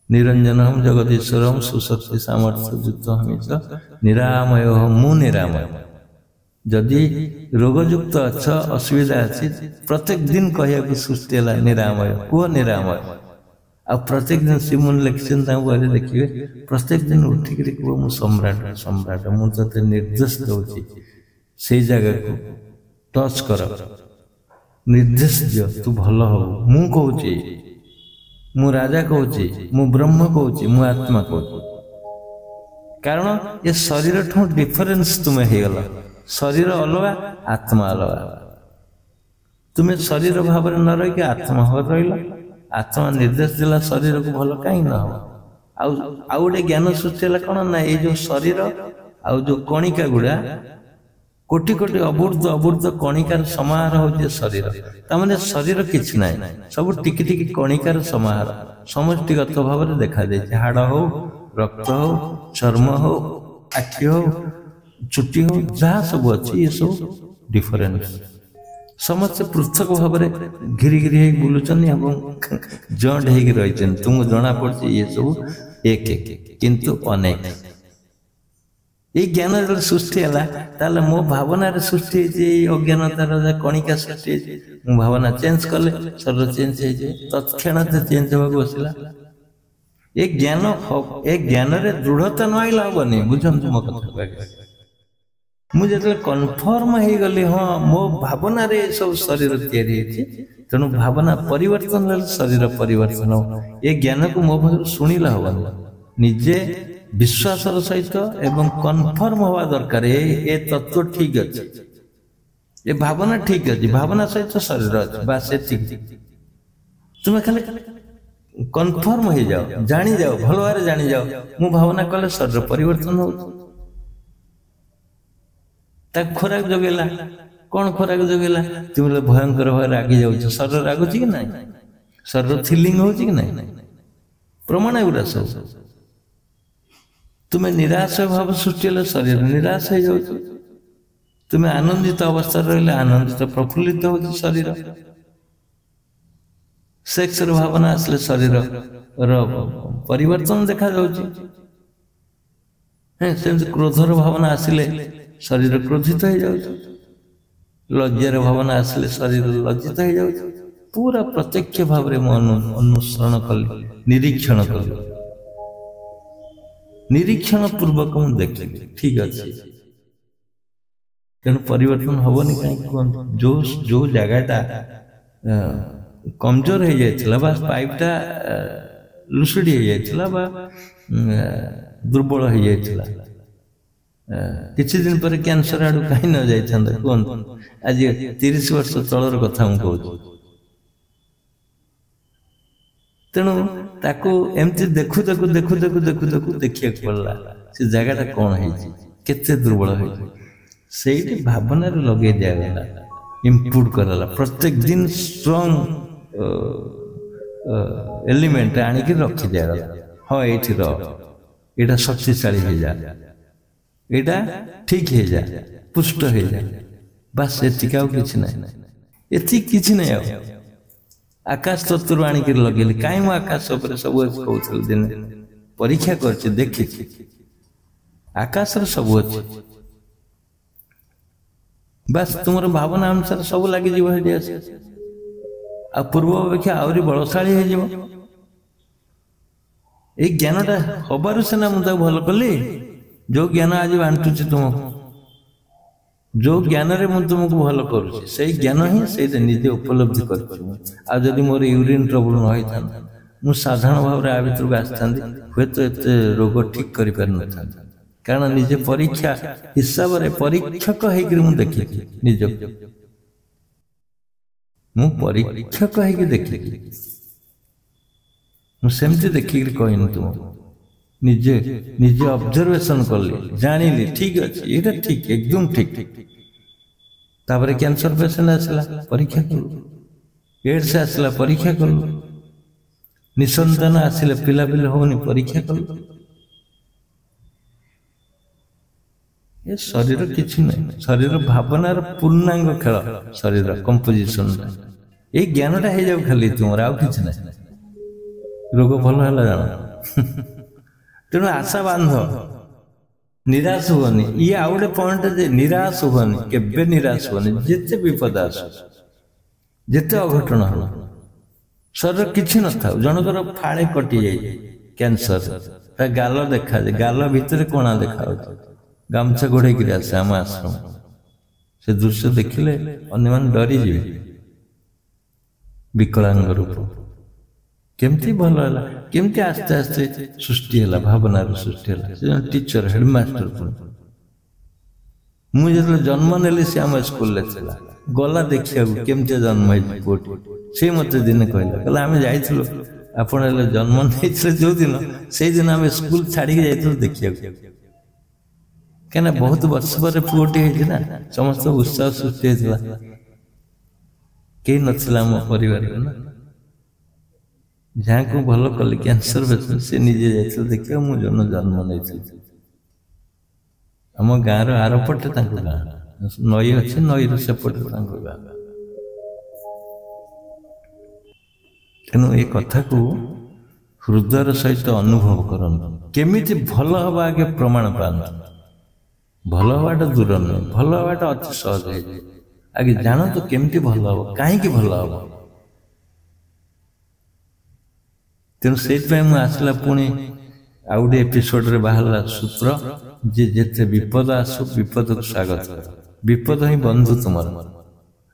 निरंजन हम जगदीश्वर हम सुशक्ति सामर्थ्य युक्त हमेश निरामय मु निरामय जदि रोगयुक्त अच्छा असुविधा अच्छी प्रत्येक दिन कह सृष्टि है निरामय कह निरामय आ प्रत्येक दिन श्रीमुनि लिखिन बहरे देखिए प्रत्येक दिन उठिक कह मु सम्राट सम्राट मुझे निर्देश दूसरी से जगह को टच कर निर्देश दियो तू भल हो मु कहूँ मु राजा कहूँ मु ब्रह्म कहूँ मु आत्मा कहूँ कारण ये शरीर ठू डिफरेन्स तुम्हें हो गला शरीर अलग आत्मा अलग तुम्हें शरीर भाव न रही आत्मा भाव रही आत्मा निर्देश दिला शरीर को भल कहीं न हो आउ गोटे ज्ञान सृष्टि है कौन ना ये जो शरीर आउ जो कणिका गुड़ा कोटि कोटि अबूर्ध कणिकार समाहार हो शरीर तामाने शरीर किछि ना सब टिकी टिकी कणिकार समाहार समष्टिगत भाव में देखा दे हाड़ हो रक्त हो चर्म हो आखि हो चुट्टी हो जहाँ सब अच्छी ये सब डिफरेन्स समस्त पृथक भाव में घिरी घिरी बुलूचन जॉइंट हो रही तुमको जना पड़ी ये सब एक किंतु अनेक এই জ্ঞାନ ଯେତେବେଳେ ସୃଷ୍ଟି ହେଲା ତାହେଲେ ମୋ ଭାବନାରେ ସୃଷ୍ଟି ହେଇଛି ଏଇ ଅଜ୍ଞାନତାର କଣିକା ସୃଷ୍ଟି ହେଇଛି। ମୁଁ ଭାବନା ଚେଞ୍ଜ କଲେ ଶରୀର ଚେଞ୍ଜ ହେଇଯିବ, ତତ୍କ୍ଷଣାତ ଚେଞ୍ଜ ହେବାକୁ ବସିଲା। ଏ ଜ୍ଞାନରେ ଦୃଢ଼ତା ନ ଆଇଲେ ହବନି। ବୁଝନ୍ତୁ ମୋ କଥା। ମୁଁ ଯେତେବେଳେ କନଫର୍ମ ହେଇଗଲି ହଁ ମୋ ଭାବନାରେ ସବୁ ଶରୀର ତିଆରି ହେଇଛି, ତେଣୁ ଭାବନା ପରିବର୍ତ୍ତନ ହେଲେ ଶରୀର ପରିବର୍ତ୍ତନ ହବ। ଏ ଜ୍ଞାନକୁ ମୋ ପାଖରୁ ଶୁଣିଲେ ହବନି, ନିଜେ ବିଶ୍ୱାସର ସହିତ ଏବଂ କନଫର୍ମ ହବା ଦରକାର ଏ ତତ୍ଵ ଠିକ ଅଛି, ଏ ଭାବନା ଠିକ ଅଛି, ଭାବନା ସହିତ ଶରୀର ଅଛି, ବାସ୍ ଏତିକି। ତୁମେ ଖାଲି କନଫର୍ମ ହେଇଯାଅ, ଜାଣିଯାଅ, ଭଲ ଭାବରେ ଜାଣିଯାଅ ମୁଁ ଭାବନା କଲେ ଶରୀର ପରିବର୍ତ୍ତନ ହଉଛି। ତାକୁ ଖୋରାକ ଯୋଗେଇଲା, କଣ ଖୋରାକ ଯୋଗେଇଲା? ତୁମେ ଭୟଙ୍କର ଭାବେ ରାଗି ଯାଉଛ, ଶରୀର ରାଗୁଛି କି ନାହିଁ? ଶରୀର ଥିଲିଙ୍ଗ ହଉଛି କି ନାହିଁ? ପ୍ରମାଣ ଏଗୁଡ଼ା ସବୁ। ତୁମେ ନିରାଶ ଭାବ ସୃଷ୍ଟି ହେଲେ ଶରୀର ନିରାଶ ହେଇଯାଉଛି, ତୁମେ ଆନନ୍ଦିତ ଅବସ୍ଥାରେ ରହିଲେ ଆନନ୍ଦିତ ପ୍ରଫୁଲ୍ଲିତ ହଉଛି ଶରୀର। ସେକ୍ସର ଭାବନା ଆସିଲେ ଶରୀରର ପରିବର୍ତ୍ତନ ଦେଖାଯାଉଛି। ସେମିତି କ୍ରୋଧର ଭାବନା ଆସିଲେ ଶରୀର କ୍ରୋଧିତ ହେଇଯାଉଛି, ଲଜ୍ଜାର ଭାବନା ଆସିଲେ ଶରୀର ଲଜ୍ଜିତ ହେଇଯାଉଛି। ପୁରା ପ୍ରତ୍ୟକ୍ଷ ଭାବରେ ମୁଁ ଅନୁସରଣ କଲି, ନିରୀକ୍ଷଣ କଲି, ନିରୀକ୍ଷଣ ପୂର୍ବକ ମୁଁ ଦେଖିଲି ଠିକ ଅଛି। ତେଣୁ ପରିବର୍ତ୍ତନ ହବନି କାହିଁକି କୁହନ୍ତୁ? ଯୋଉ ଜାଗାଟା କମଜୋର ହେଇଯାଇଥିଲା ବା ପାଇପଟା ଲୁସୁଡି ହେଇଯାଇଥିଲା ବା ଦୁର୍ବଳ ହେଇଯାଇଥିଲା, କିଛି ଦିନ ପରେ କ୍ୟାନ୍ସର ଆଡୁ କାହିଁ ନ ଯାଇଥାନ୍ତା କୁହନ୍ତୁ? ଆଜି 30 ବର୍ଷ ତଳର କଥା ମୁଁ କହୁଛି। ତେଣୁ ତାକୁ ଏମିତି ଦେଖୁ ଦେଖୁ ଦେଖିବାକୁ ପଡିଲା ସେ ଜାଗାଟା କଣ ହେଇଛି, କେତେ ଦୁର୍ବଳ ହେଇଛି। ସେଇଠି ଭାବନାରେ ଲଗେଇ ଦିଆଗଲା, ଇମ୍ପୁଟ କରାଗଲା। ପ୍ରତ୍ୟେକ ଦିନ ଷ୍ଟ୍ରଙ୍ଗ ଏଲିମେଣ୍ଟ ଆଣିକି ରଖି ଦିଆଗଲା। ହଁ ଏଇଠି ରହ, ଏଇଟା ଶକ୍ତିଶାଳୀ ହେଇଯା, ଏଇଟା ଠିକ ହେଇଯା, ପୁଷ୍ଟ ହେଇଯା, ବାସ୍ ଏତିକି, ଆଉ କିଛି ନାହିଁ। ଏତିକି କିଛି ନାହିଁ। ଆଉ ଆକାଶ ତତ୍ତ୍ୱରୁ ଆଣିକି ଲଗେଇଲି। କାହିଁ ମୁଁ ଆକାଶ ଉପରେ ସବୁ କହୁଥିଲି, ଦିନେ ପରୀକ୍ଷା କରିଛି, ଦେଖିଛି ଆକାଶରେ ସବୁ ଅଛି, ବାସ୍ ତୁମର ଭାବନା ଅନୁସାରେ ସବୁ ଲାଗିଯିବ। ସେଠି ଆସି ଆଉ ପୂର୍ବ ଅପେକ୍ଷା ଆହୁରି ବଳଶାଳୀ ହେଇଯିବ। ଏଇ ଜ୍ଞାନଟା ହବାରୁ ସିନା ମୁଁ ତାକୁ ଭଲ କଲି। ଯୋଉ ଜ୍ଞାନ ଆଜି ବାଣ୍ଟୁଛି ତୁମକୁ, ଯୋଉ ଜ୍ଞାନରେ ମୁଁ ତୁମକୁ ଭଲ କରୁଛି, ସେଇ ଜ୍ଞାନ ହିଁ ସେଇଟା ନିଜେ ଉପଲବ୍ଧି କରିଛି। ଆଉ ଯଦି ମୋର ୟୁରିନ ଟ୍ରବୁଲ ନ ହେଇଥାନ୍ତା, ମୁଁ ସାଧାରଣ ଭାବରେ ଆ ଭିତରକୁ ଆସିଥାନ୍ତି, ହୁଏତ ଏତେ ରୋଗ ଠିକ କରିପାରିନଥାନ୍ତି। କାରଣ ନିଜେ ପରୀକ୍ଷା ହିସାବରେ ପରୀକ୍ଷକ ହେଇକିରି ମୁଁ ଦେଖିଛି ନିଜକୁ, ମୁଁ ପରୀକ୍ଷକ ହେଇକି ଦେଖିଛି। ମୁଁ ସେମିତି ଦେଖିକିରି କହିନି ତୁମକୁ, ନିଜେ ଅବଜରଭେସନ କଲି, ଜାଣିଲି ଠିକ ଅଛି, ଏଇଟା ଠିକ, ଏକଦମ ଠିକ। ତାପରେ କ୍ୟାନ୍ସର ପେସେଣ୍ଟ ଆସିଲା, ପରୀକ୍ଷା କଲୁ। ଏଡ୍ସ ଆସିଲା, ପରୀକ୍ଷା କଲୁ। ନିଃସନ୍ତାନ ଆସିଲେ, ପିଲାପିଲି ହଉନି, ପରୀକ୍ଷା କଲୁ। ଏ ଶରୀର କିଛି ନାହିଁ, ଶରୀର ଭାବନାର ପୂର୍ଣ୍ଣାଙ୍ଗ ଖେଳ, ଶରୀର କମ୍ପୋଜିସନ। ଏଇ ଜ୍ଞାନଟା ହେଇଯାଉ ଖାଲି ତୁମର, ଆଉ କିଛି ନାହିଁ। ରୋଗ ଭଲ ହେଲା ଜାଣ। ତେଣୁ ଆଶା ବାନ୍ଧ, ନିରାଶ ହୁଅନି। ଇଏ ଆଉ ଗୋଟେ ପଏଣ୍ଟ ଯେ ନିରାଶ ହୁଅନି, କେବେ ନିରାଶ ହୁଅନି। ଯେତେ ବିପଦ ଆସୁ, ଯେତେ ଅଘଟଣ ହଉ, ଶରୀର କିଛି ନଥାଉ। ଜଣଙ୍କର ଫାଳେ କଟି ଯାଇଛି କ୍ୟାନ୍ସର, ତା ଗାଲ ଦେଖାଯାଏ, ଗାଲ ଭିତରେ କଣା ଦେଖାଯାଉଛି, ଗାମୁଛା ଘୋଡେଇକିରି ଆସେ ଆମ ଆଶ୍ରମ। ସେ ଦୃଶ୍ୟ ଦେଖିଲେ ଅନ୍ୟମାନେ ଡରିଯିବେ। ବିକଳାଙ୍ଗ ରୂପ କେମିତି ଭଲ ହେଲା, କେମିତି ଆସ୍ତେ ଆସ୍ତେ ସୃଷ୍ଟି ହେଲା, ଭାବନାର ସୃଷ୍ଟି ହେଲା। ସେ ଜଣେ ଟିଚର, ହେଡମାଷ୍ଟର। ମୁଁ ଯେତେବେଳେ ଜନ୍ମ ନେଲି ସେ ଆମ ସ୍କୁଲରେ ଥିଲା, ଗଲା ଦେଖିବାକୁ କେମିତି ଜନ୍ମ ହେଇଛି ପୁଅଟି। ସେ ମତେ ଦିନେ କହିଲା ଆମେ ଯାଇଥିଲୁ, ଆପଣ ହେଲେ ଜନ୍ମ ନେଇଥିଲେ ଯୋଉଦିନ, ସେଇଦିନ ଆମେ ସ୍କୁଲ ଛାଡିକି ଯାଇଥିଲୁ ଦେଖିବାକୁ। କାହିଁକିନା ବହୁତ ବର୍ଷ ପରେ ପୁଅଟି ହେଇଛି ନା, ସମସ୍ତ ଉତ୍ସାହ ସୃଷ୍ଟି ହେଇଥିଲା। କେହି ନଥିଲା ଆମ ପରିବାରରେ ନା, ଯାହାକୁ ଭଲ କଲି କ୍ୟାନ୍ସର ପେସେଣ୍ଟ, ସେ ନିଜେ ଯାଇଥିଲେ ଦେଖିବାକୁ। ମୁଁ ଜନ୍ମ ନେଇଥିଲି। ଆମ ଗାଁର ଆରପଟେ ତାଙ୍କ ଗାଁ, ନଈ ଅଛି, ନଈର ସେପଟେ ତାଙ୍କ ଗାଁ। ତେଣୁ ଏ କଥାକୁ ହୃଦୟର ସହିତ ଅନୁଭବ କରନ୍ତୁ। କେମିତି ଭଲ ହବ ଆଗେ ପ୍ରମାଣ ପାଆନ୍ତୁ। ଭଲ ହବାଟା ଦୂର ନୁହେଁ, ଭଲ ହବାଟା ଅତି ସହଜ ହେଇଯାଏ। ଆଗେ ଜାଣନ୍ତୁ କେମିତି ଭଲ ହବ, କାହିଁକି ଭଲ ହବ। ତେଣୁ ସେଇଥିପାଇଁ ମୁଁ ଆସିଲା ପୁଣି ଆଉ ଗୋଟେ ଏପିସୋଡରେ ବାହାରିଲା ସୂତ୍ର ଯେ ଯେତେ ବିପଦ ଆସୁ ବିପଦକୁ ସ୍ୱାଗତ କର। ବିପଦ ହିଁ ବନ୍ଧୁ ତୁମର।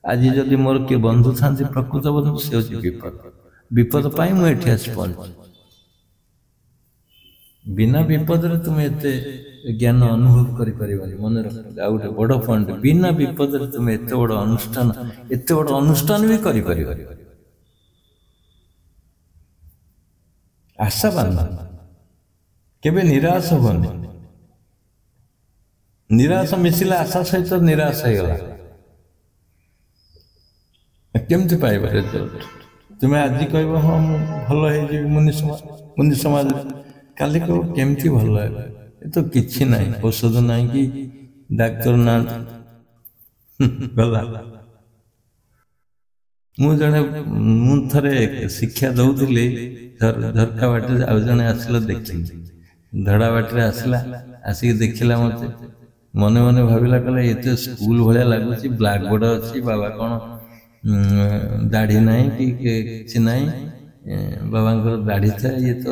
ଆଜି ଯଦି ମୋର କିଏ ବନ୍ଧୁ ଥାନ୍ତି ପ୍ରକୃତ ବନ୍ଧୁ, ସେ ହେଉଛି ବିପଦ। ବିପଦ ପାଇଁ ମୁଁ ଏଠି ଆସି ପହଞ୍ଚି। ବିନା ବିପଦରେ ତୁମେ ଏତେ ଜ୍ଞାନ ଅନୁଭବ କରିପାରିବନି। ମନେ ରଖ, ଆଉ ଗୋଟେ ବଡ଼ ପଏଣ୍ଟ, ବିନା ବିପଦରେ ତୁମେ ଏତେ ବଡ଼ ଅନୁଷ୍ଠାନ ବି କରିପାରିବ। ଆଶାବାନ, କେବେ ନିରାଶ ହବନି। ନିରାଶ ମିଶିଲା ଆଶା ସହିତ ନିରାଶ ହେଇଗଲା, କେମିତି ପାଇବ ରେଜଲ୍ଟ? ତୁମେ ଆଜି କହିବ ହଁ ମୁଁ ଭଲ ହେଇଯିବି ମୁନି ସମାଜରେ, କାଲି କହିବ କେମିତି ଭଲ ହେବେ? ଏ ତ କିଛି ନାହିଁ, ଔଷଧ ନାହିଁ କି ଡାକ୍ତର ନାହାନ୍ତି, ଗଲା। ମୁଁ ଥରେ ଶିକ୍ଷା ଦଉଥିଲି ଝରକା ବାଟରେ, ଆଉ ଜଣେ ଆସିଲା ଦେଖିଲି, ଧଡ଼ା ବାଟରେ ଆସିଲା, ଆସିକି ଦେଖିଲା ମତେ, ମନେ ମନେ ଭାବିଲା, କହିଲା ଏତେ ସ୍କୁଲ ଭଳିଆ ଲାଗୁଛି, ବ୍ଲାକ୍ ବୋର୍ଡ ଅଛି, ବାବା କଣ ଦାଢ଼ି ନାହିଁ କି କିଛି ନାହିଁ, ବାବାଙ୍କର ଦାଢ଼ି ଥାଏ, ଇଏ ତ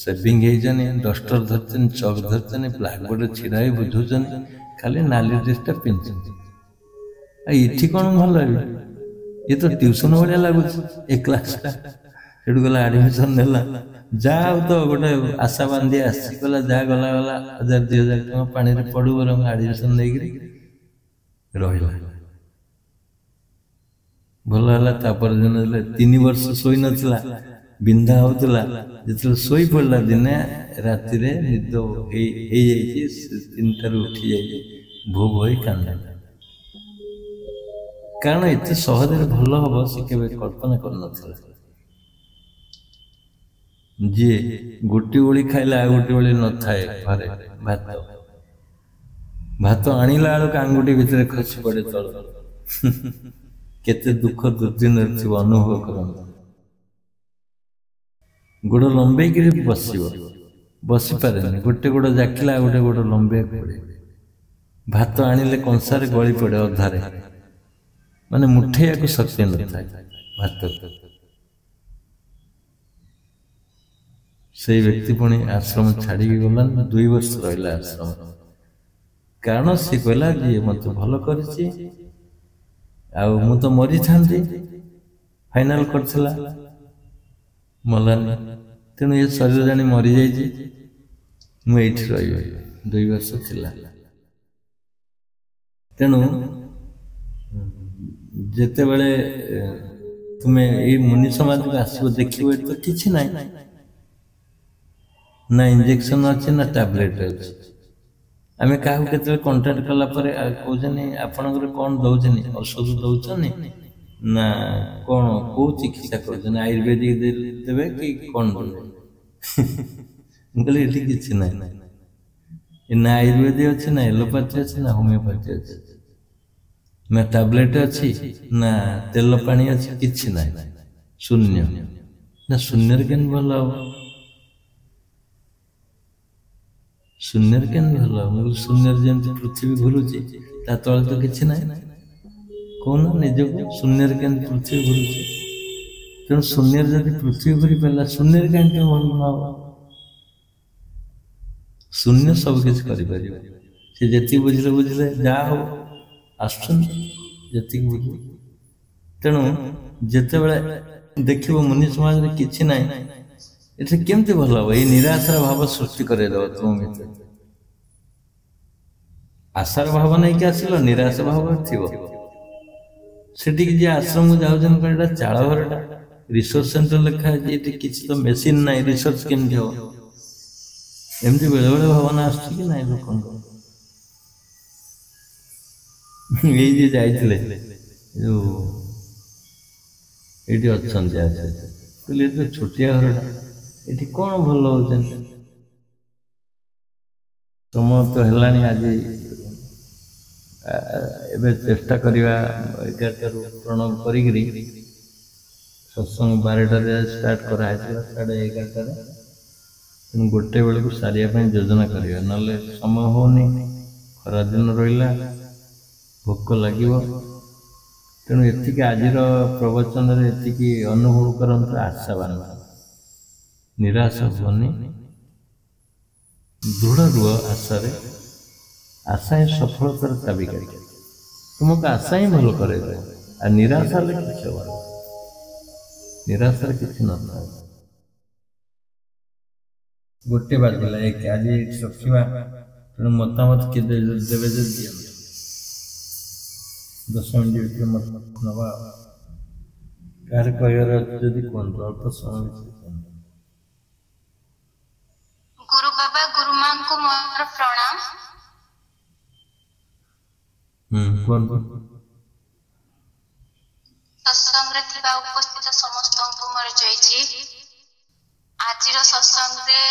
ସେଭିଂ ହେଇଛନ୍ତି, ଡଷ୍ଟର ଧରିଛନ୍ତି, ଚକ୍ ଧରିଛନ୍ତି, ବ୍ଲାକ୍ ବୋର୍ଡରେ ଛିଡ଼ା ହେଇ ବୁଝୁଛନ୍ତି, ଖାଲି ନାଲି ଡ୍ରେସଟା ପିନ୍ଧୁଛନ୍ତି। ଏଠି କଣ ଭଲ ହେବି, ये तो ट्यूशन भाया लगुच ए क्लासटा। सेठू गला एडमिशन नेला, जा तो गोटे आशा बांधी आसी गला, जा गला गला 1000-2000 टका पानी रे पड़ू बर एडमिशन नै गिरी रहिला। भल हला तापर दिन 3 वर्ष सोई नथिला, बिंधा होतला, जेतले सोई पड़ला दिने राति रे निद हे जाईची, 3 टारू उठी जाईची, भो भई कांदा। कारण एते सहज भल हम से केवे कल्पना कर नथिला। जी गोटी ओली खाइला आ गोटी ओली न थाए घरे भात, भात आनिला बेलू आंगुठी भितर खसी पड़े तल। केते दुख दुर्दिन अनुभव करंत। गोड़ लंबे बसी पारे, गोटे गोड़ जाखिला गोटे गोड़ लंबे पड़े, भात आनिले कंसारे गली पड़े अधारे, माने मुठेया को शक्ति न था भात। से व्यक्ति पुणी आश्रम छाड़ी गला, 2 वर्ष रहा आश्रम। कारण सी कहला जी मत भल कर तो मरी था, फाइनाल करथिला मलानी, तेणु ये शरीर जानी मरी जाइए, मुझे 2 वर्ष थिला। तेणु जेते बड़े तुम्हें ये मुनि समाज को आसो देखिए तो किसी ना ना इंजेक्शन अच्छे ना टैबलेट अच्छे। आम क्या कंटाक्ट कला कहते आपणकर कौन दौन औषध दौन ना कौन कौ चिकित्सा कर आयुर्वेदिक देवे कि कौन कहली ये किसी ना ना आयुर्वेदिक अच्छे ना एलोपैथी अच्छे ना होमियोपैथी अच्छे ना टैबलेट अच्छी ना तेल पानी अच्छी किसी ना शून्य ना शून्य केन भल हम शून्य केन भल हम शून्य जमी पृथ्वी घुरुची ता तले तो किसी ना कौन निजक शून्य केन पृथ्वी घुरुची तेणु शून्य जब पृथ्वी घूरी पारा शून्य कहीं भल न शून्य सब किसी कर जी बुझे बुझे जहाँ हो आसती बुझ। तेणु जिते बड़े देख मुनि समाज किसी ना ये केमती भल हम ये निराशार भाव सृष्टि कर तुम भर आशार भाव नहीं कि आसिल निराश भाव थी से जी आश्रम जाऊँ चाल घरटा रिसर्च सेंटर लिखा है ये किसी तो मेसीन ना रिसर्च केमती हम एमती बेले बेले भावना आस लोक ये जाइए जो ये अच्छा कहते छोटिया घरटा ये कौन भल हो समय तो है आज एवं चेष्टा करवा 11 प्रणव कर सत्संग 12 स्टार्ट कराई 11:30 गोटे बेलू सारे योजना करवा ना समय होनी ଖରାଦିନ ରହିଲା, ଭୋକ ଲାଗିବ। ତେଣୁ ଏତିକି ଆଜିର ପ୍ରବଚନରେ ଏତିକି ଅନୁଭବ କରନ୍ତୁ, ଆଶାବାନ, ନିରାଶ ହୁଅନି, ଦୃଢ଼ ରୁହ ଆଶାରେ। ଆଶା ହିଁ ସଫଳତାର ଚାବିକାଠି। ତୁମକୁ ଆଶା ହିଁ ଭଲ କରେଇବ। ଆଉ ନିରାଶ ହେଲେ କିଛି ହବ ନାହିଁ, ନିରାଶରେ କିଛି ନଥାଏ। ଗୋଟେ ବାଜିଲା ଏକ, ଆଜି ଏଇଠି ରଖିବା। ତେଣୁ ମତାମତ କିଏ ଦେବେ ଯଦି ଦିଅନ୍ତୁ। 10 ମିନିଟ୍ ଭିତରେ ମତାମତ ନେବା। କାହାର କହିବାର ଅଛି ଯଦି କୁହନ୍ତୁ, ଅଳ୍ପ ସମୟ ଭିତରେ କୁହନ୍ତୁ। ଗୁରୁ ବାବା ଗୁରୁମାଙ୍କୁ ମୋର ପ୍ରଣାମ। କୁହନ୍ତୁ। ସତ୍ସଙ୍ଗରେ ଥିବା ଉପସ୍ଥିତ ସମସ୍ତଙ୍କୁ ମୋର ଜୟଜୀ। ଆଜିର ସତ୍ସଙ୍ଗରେ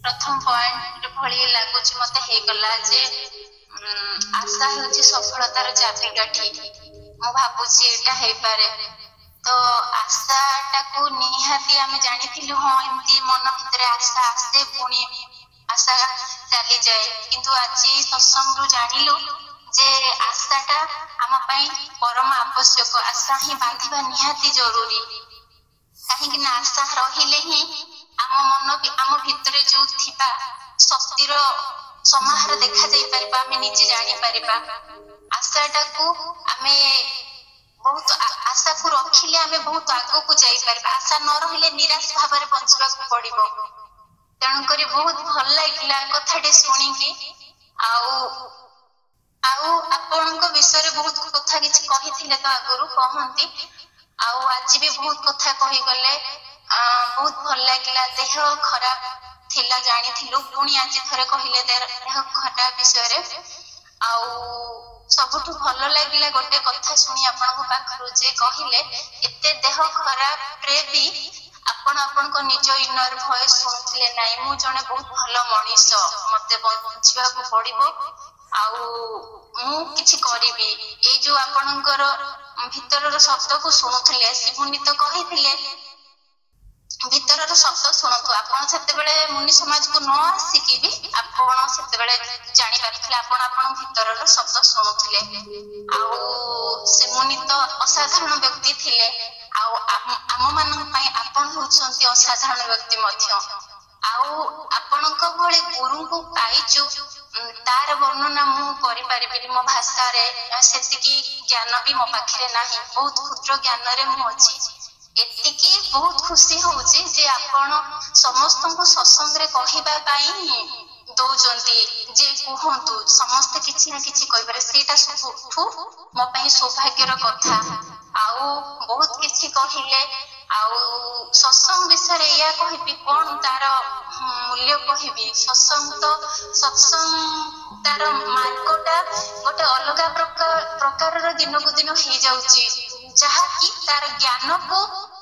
ପ୍ରଥମ ପଏଣ୍ଟ ଭଳି ଲାଗୁଛି ମତେ ହେଇଗଲା ଯେ ଆଶା ହେଉଛି ସଫଳତାର ଚାବିକାଠି। ମୁଁ ଭାବୁଛି ଏଇଟା ହେଇପାରେ। ତ ଆଶାଟାକୁ ନିହାତି ଆମେ ଜାଣିଥିଲୁ, ହଁ ଏମିତି ମନ ଭିତରେ ଆଶା ଆସେ, ପୁଣି ଆଶା ଚାଲିଯାଏ। କିନ୍ତୁ ଆଜି ସତ୍ସଙ୍ଗରୁ ଜାଣିଲୁ ଯେ ଆଶାଟା ଆମ ପାଇଁ ପରମ ଆବଶ୍ୟକ। ଆଶା ହିଁ ବାନ୍ଧିବା ନିହାତି ଜରୁରୀ। କାହିଁକି ନା ଆଶା ରହିଲେ ହିଁ ଆମ ମନ ଆମ ଭିତରେ ଯୋଉ ଥିବା ଶକ୍ତିର ସମାହାର ଦେଖାଯାଇ ପାରିବା, ଆମେ ନିଜେ ଜାଣିପାରିବା। ଆଶାଟାକୁ ଆମେ ବହୁତ ଆଶାକୁ ରଖିଲେ ଆମେ ବହୁତ ଆଗକୁ ଯାଇପାରିବା। ଆଶା ନ ରହିଲେ ନିରାଶ ଭାବରେ ବଞ୍ଚିବାକୁ ପଡିବ। ତେଣୁକରି ବହୁତ ଭଲ ଲାଗିଲା କଥାଟି ଶୁଣିକି। ଆଉ ଆପଣଙ୍କ ବିଷୟରେ ବହୁତ କଥା କିଛି କହିଥିଲେ ତ, ଆଗରୁ କହନ୍ତି, ଆଉ ଆଜି ବି ବହୁତ କଥା କହିଗଲେ। ବହୁତ ଭଲ ଲାଗିଲା। ଦେହ ଖରାପ ଥିଲା ଜାଣିଥିଲୁ, ପୁଣି ଆଜି ଥରେ କହିଲେ ଦେହ ଖରାପ ବିଷୟରେ। ଆଉ ସବୁଠୁ ଭଲ ଲାଗିଲା ଗୋଟେ କଥା ଶୁଣି ଆପଣଙ୍କ ପାଖରୁ, ଯେ କହିଲେ ଏତେ ଦେହ ଖରାପରେ ବି ଆପଣ ଆପଣଙ୍କ ନିଜ ଇନର ଭଏସ ଶୁଣୁଥିଲେ। ନାଇଁ, ମୁଁ ଜଣେ ବହୁତ ଭଲ ମଣିଷ, ମତେ ବଞ୍ଚିବାକୁ ପଡିବ, ଆଉ ମୁଁ କିଛି କରିବି। ଏଇ ଯୋଉ ଆପଣଙ୍କର ଭିତରର ଶବ୍ଦକୁ ଶୁଣୁଥିଲେ। ଶିବୁନି ତ କହିଥିଲେ ଭିତରର ଶବ୍ଦ ଶୁଣନ୍ତୁ। ଆପଣ ସେତେବେଳେ ମୁନି ସମାଜକୁ ନ ଆସିକି ବି ଆପଣ ସେତେବେଳେ ଜାଣିପାରୁଥିଲେ ଆପଣ ଆପଣଙ୍କ ଭିତରର ଶବ୍ଦ ଶୁଣୁଥିଲେ। ଆଉ ଶିବୁନି ତ ଅସାଧାରଣ ବ୍ୟକ୍ତି ଥିଲେ, ଆଉ ଆମ ମାନଙ୍କ ପାଇଁ ଆପଣ ହେଉଛନ୍ତି ଅସାଧାରଣ ବ୍ୟକ୍ତି ମଧ୍ୟ। ଆଉ ଆପଣଙ୍କ ଭଳି ଗୁରୁଙ୍କୁ ପାଇଛୁ, ତାର ବର୍ଣ୍ଣନା ମୁଁ କରିପାରିବିନି ମୋ ଭାଷାରେ। ସେତିକି ଜ୍ଞାନ ବି ମୋ ପାଖରେ ନାହିଁ, ବହୁତ କ୍ଷୁଦ୍ର ଜ୍ଞାନରେ ମୁଁ ଅଛି। ଏତିକି ବହୁତ ଖୁସି ହଉଛି ଯେ ଆପଣ ସମସ୍ତଙ୍କୁ ସତ୍ସଙ୍ଗରେ କହିବା ପାଇଁ ଦଉଛନ୍ତି, ଯେ କୁହନ୍ତୁ, ସମସ୍ତେ କିଛି ନା କିଛି କହିପାରେ। ସେଇଟା ସବୁଠୁ ମୋ ପାଇଁ ସୌଭାଗ୍ୟର କଥା। ଆଉ ବହୁତ କିଛି କହିଲେ। ଆଉ ସତ୍ସଙ୍ଗ ବିଷୟରେ ଏଇଆ କହିବି, କଣ ତାର ମୂଲ୍ୟ କହିବି। ସତ୍ସଙ୍ଗ ତାର ମାର୍ଗଟା ଗୋଟେ ଅଲଗା ପ୍ରକାରର ଦିନକୁ ଦିନ ହେଇଯାଉଛି, ଯାହାକି ତାର ଜ୍ଞାନକୁ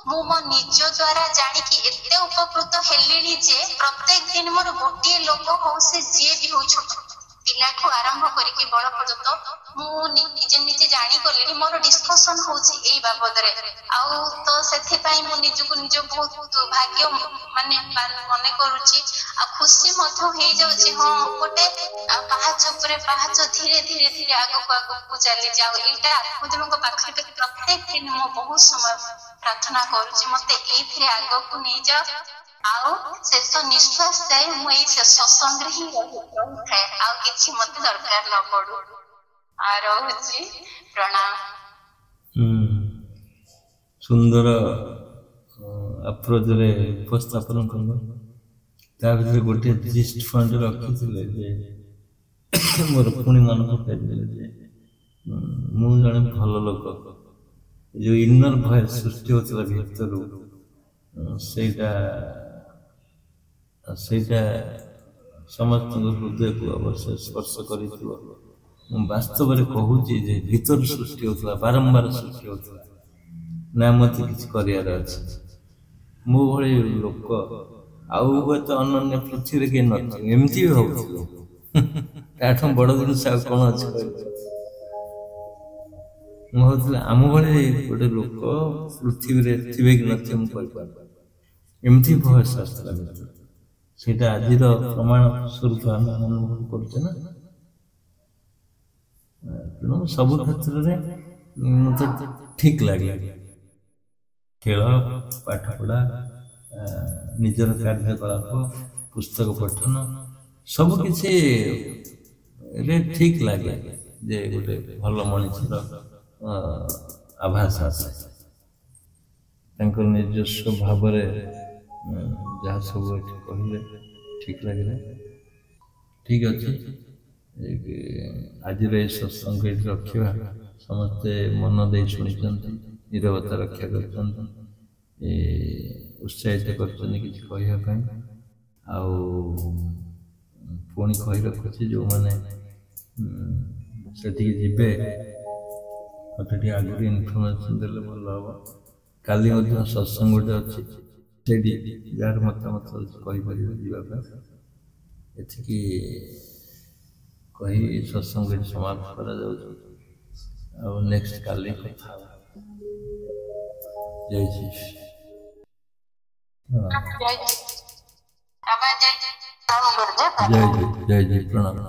ମୁଁ ମୋ ନିଜ ଦ୍ଵାରା ଜାଣିକି ଏତେ ଉପକୃତ ହେଲିଣି ଯେ ପ୍ରତ୍ୟେକ ଦିନ ମୋର ଗୋଟିଏ ଲୋକ ହଉ, ସେ ଯିଏ ବି ହଉ, ଛୋଟ ପିଲାଠୁ ଆରମ୍ଭ କରିକି ବଡ ପର୍ଯ୍ୟନ୍ତ, ମୁଁ ନିଜେ ଜାଣିଗଲିଣି। ମୋର ଡିସ୍କସନ ହଉଛି ଏଇ ବାବଦରେ। ଆଉ ତ ସେଥିପାଇଁ ମୁଁ ନିଜକୁ ନିଜ ବହୁତ ଭାଗ୍ୟ ମନେ କରୁଛି। ଆଉ ଖୁସି ମଧ୍ୟ ହେଇଯାଉଛି, ହଁ ଗୋଟେ ପାହାଚ ଉପରେ ପାହାଚ ଧୀରେ ଧୀରେ ଆଗକୁ ଚାଲିଯାଉ। ଏଇଟା ଆତ୍ମଦେବଙ୍କ ପାଖରେ ପ୍ରତ୍ୟେକ ଦିନ ମୁଁ ବହୁତ ସମୟ ପ୍ରାର୍ଥନା କରୁଛି, ମତେ ଏଇଥିରେ ଆଗକୁ ନେଇଯାଅ। ଆଉ ଶେଷ ନିଶ୍ୱାସ ଯାଏ ମୁଁ ଏଇ ସତ୍ସଙ୍ଗରେ ହିଁ ରହିଥାଏ, ଆଉ କିଛି ମତେ ଦରକାର ନ ପଡୁ। ରହୁଛି, ପ୍ରଣାମ। ସୁନ୍ଦର ଆପ୍ରୋଚରେ ଉପସ୍ଥାପନ କଲ। ତା ଭିତରେ ଗୋଟିଏ ଜିଷ୍ଟ ପଏଣ୍ଟ ରଖିଥିଲେ ଯେ ମୋର ପୁଣି ମନେ ପକାଇଦେଲେ ଯେ ମୁଁ ଜଣେ ଭଲ ଲୋକ। ଯୋଉ ଇନର ଭଏସ ସୃଷ୍ଟି ହଉଥିଲା ଭିତରୁ, ସେଇଟା ସମସ୍ତଙ୍କ ହୃଦୟକୁ ଅବଶ୍ୟ ସ୍ପର୍ଶ କରିଥିବ। ମୁଁ ବାସ୍ତବରେ କହୁଛି ଯେ ଭିତରୁ ସୃଷ୍ଟି ହଉଥିଲା, ବାରମ୍ବାର ସୃଷ୍ଟି ହଉଥିଲା, ନା ମତେ କିଛି କରିବାର ଅଛି। ମୋ ଭଳି ଲୋକ ଆଉ ହୁଏତ ଅନନ୍ୟ ପୃଥିବୀରେ କେହି ନଥିବେ, ଏମିତି ବି ହଉଥିବ। ତାଠୁ ବଡ ଜିନିଷ ଆଉ କଣ ଅଛି କହିଲେ। ମୁଁ ଭାବୁଥିଲି ଆମ ଭଳି ଗୋଟେ ଲୋକ ପୃଥିବୀରେ ଥିବେ କି ନଥିବେ ମୁଁ କହିପାରୁନି। ଏମିତି ଭଏସ ଆସିଥିଲା ଭିତରୁ। ସେଇଟା ଆଜିର ପ୍ରମାଣ ସ୍ୱରୂପ ଆମେ ଅନୁଭବ କରୁଛେ ନା। ତେଣୁ ସବୁ କ୍ଷେତ୍ରରେ ମତେ ଠିକ୍ ଲାଗେ। ଖେଳ, ପାଠପଢ଼ା, ନିଜର କାର୍ଯ୍ୟକଳାପ, ପୁସ୍ତକ ପଠନ ସବୁକିଛି ରେ ଠିକ୍ ଲାଗେ ଯେ ଗୋଟେ ଭଲ ମଣିଷର ଆଭାସ ଆସେ। ତାଙ୍କର ନିଜସ୍ୱ ଭାବରେ ଯାହା ସବୁ ଏଠି କହିଲେ ଠିକ୍ ଲାଗିଲା। ଠିକ୍ ଅଛି, ଆଜିର ଏ ସତ୍ସଙ୍ଗ ଏଠି ରଖିବା। ସମସ୍ତେ ମନ ଦେଇ ଶୁଣିଛନ୍ତି, ନିରବତା ରକ୍ଷା କରିଛନ୍ତି, ଉତ୍ସାହିତ କରିଛନ୍ତି କିଛି କହିବା ପାଇଁ। ଆଉ ପୁଣି କହି ରଖୁଛି, ଯେଉଁମାନେ ସେଠିକି ଯିବେ ମୋତେ ଟିକେ ଆଗରୁ ଇନଫର୍ମେସନ୍ ଦେଲେ ଭଲ ହେବ। କାଲି ମଧ୍ୟ ସତ୍ସଙ୍ଗ ଗୋଟେ ଅଛି, ସେଇଠି ଯାହାର ମତାମତ କହିପାରିବେ ଯିବା ପାଇଁ। ଏତିକି କହି ସତ୍ସଙ୍ଗ ସମାପ୍ତ କରାଯାଉଛି। ଆଉ ନେକ୍ସଟ କାଲି କଥା ହେବା। ଜୟ ଶ୍ରୀ ଜୟ ଜୟ ପ୍ରଣାମ।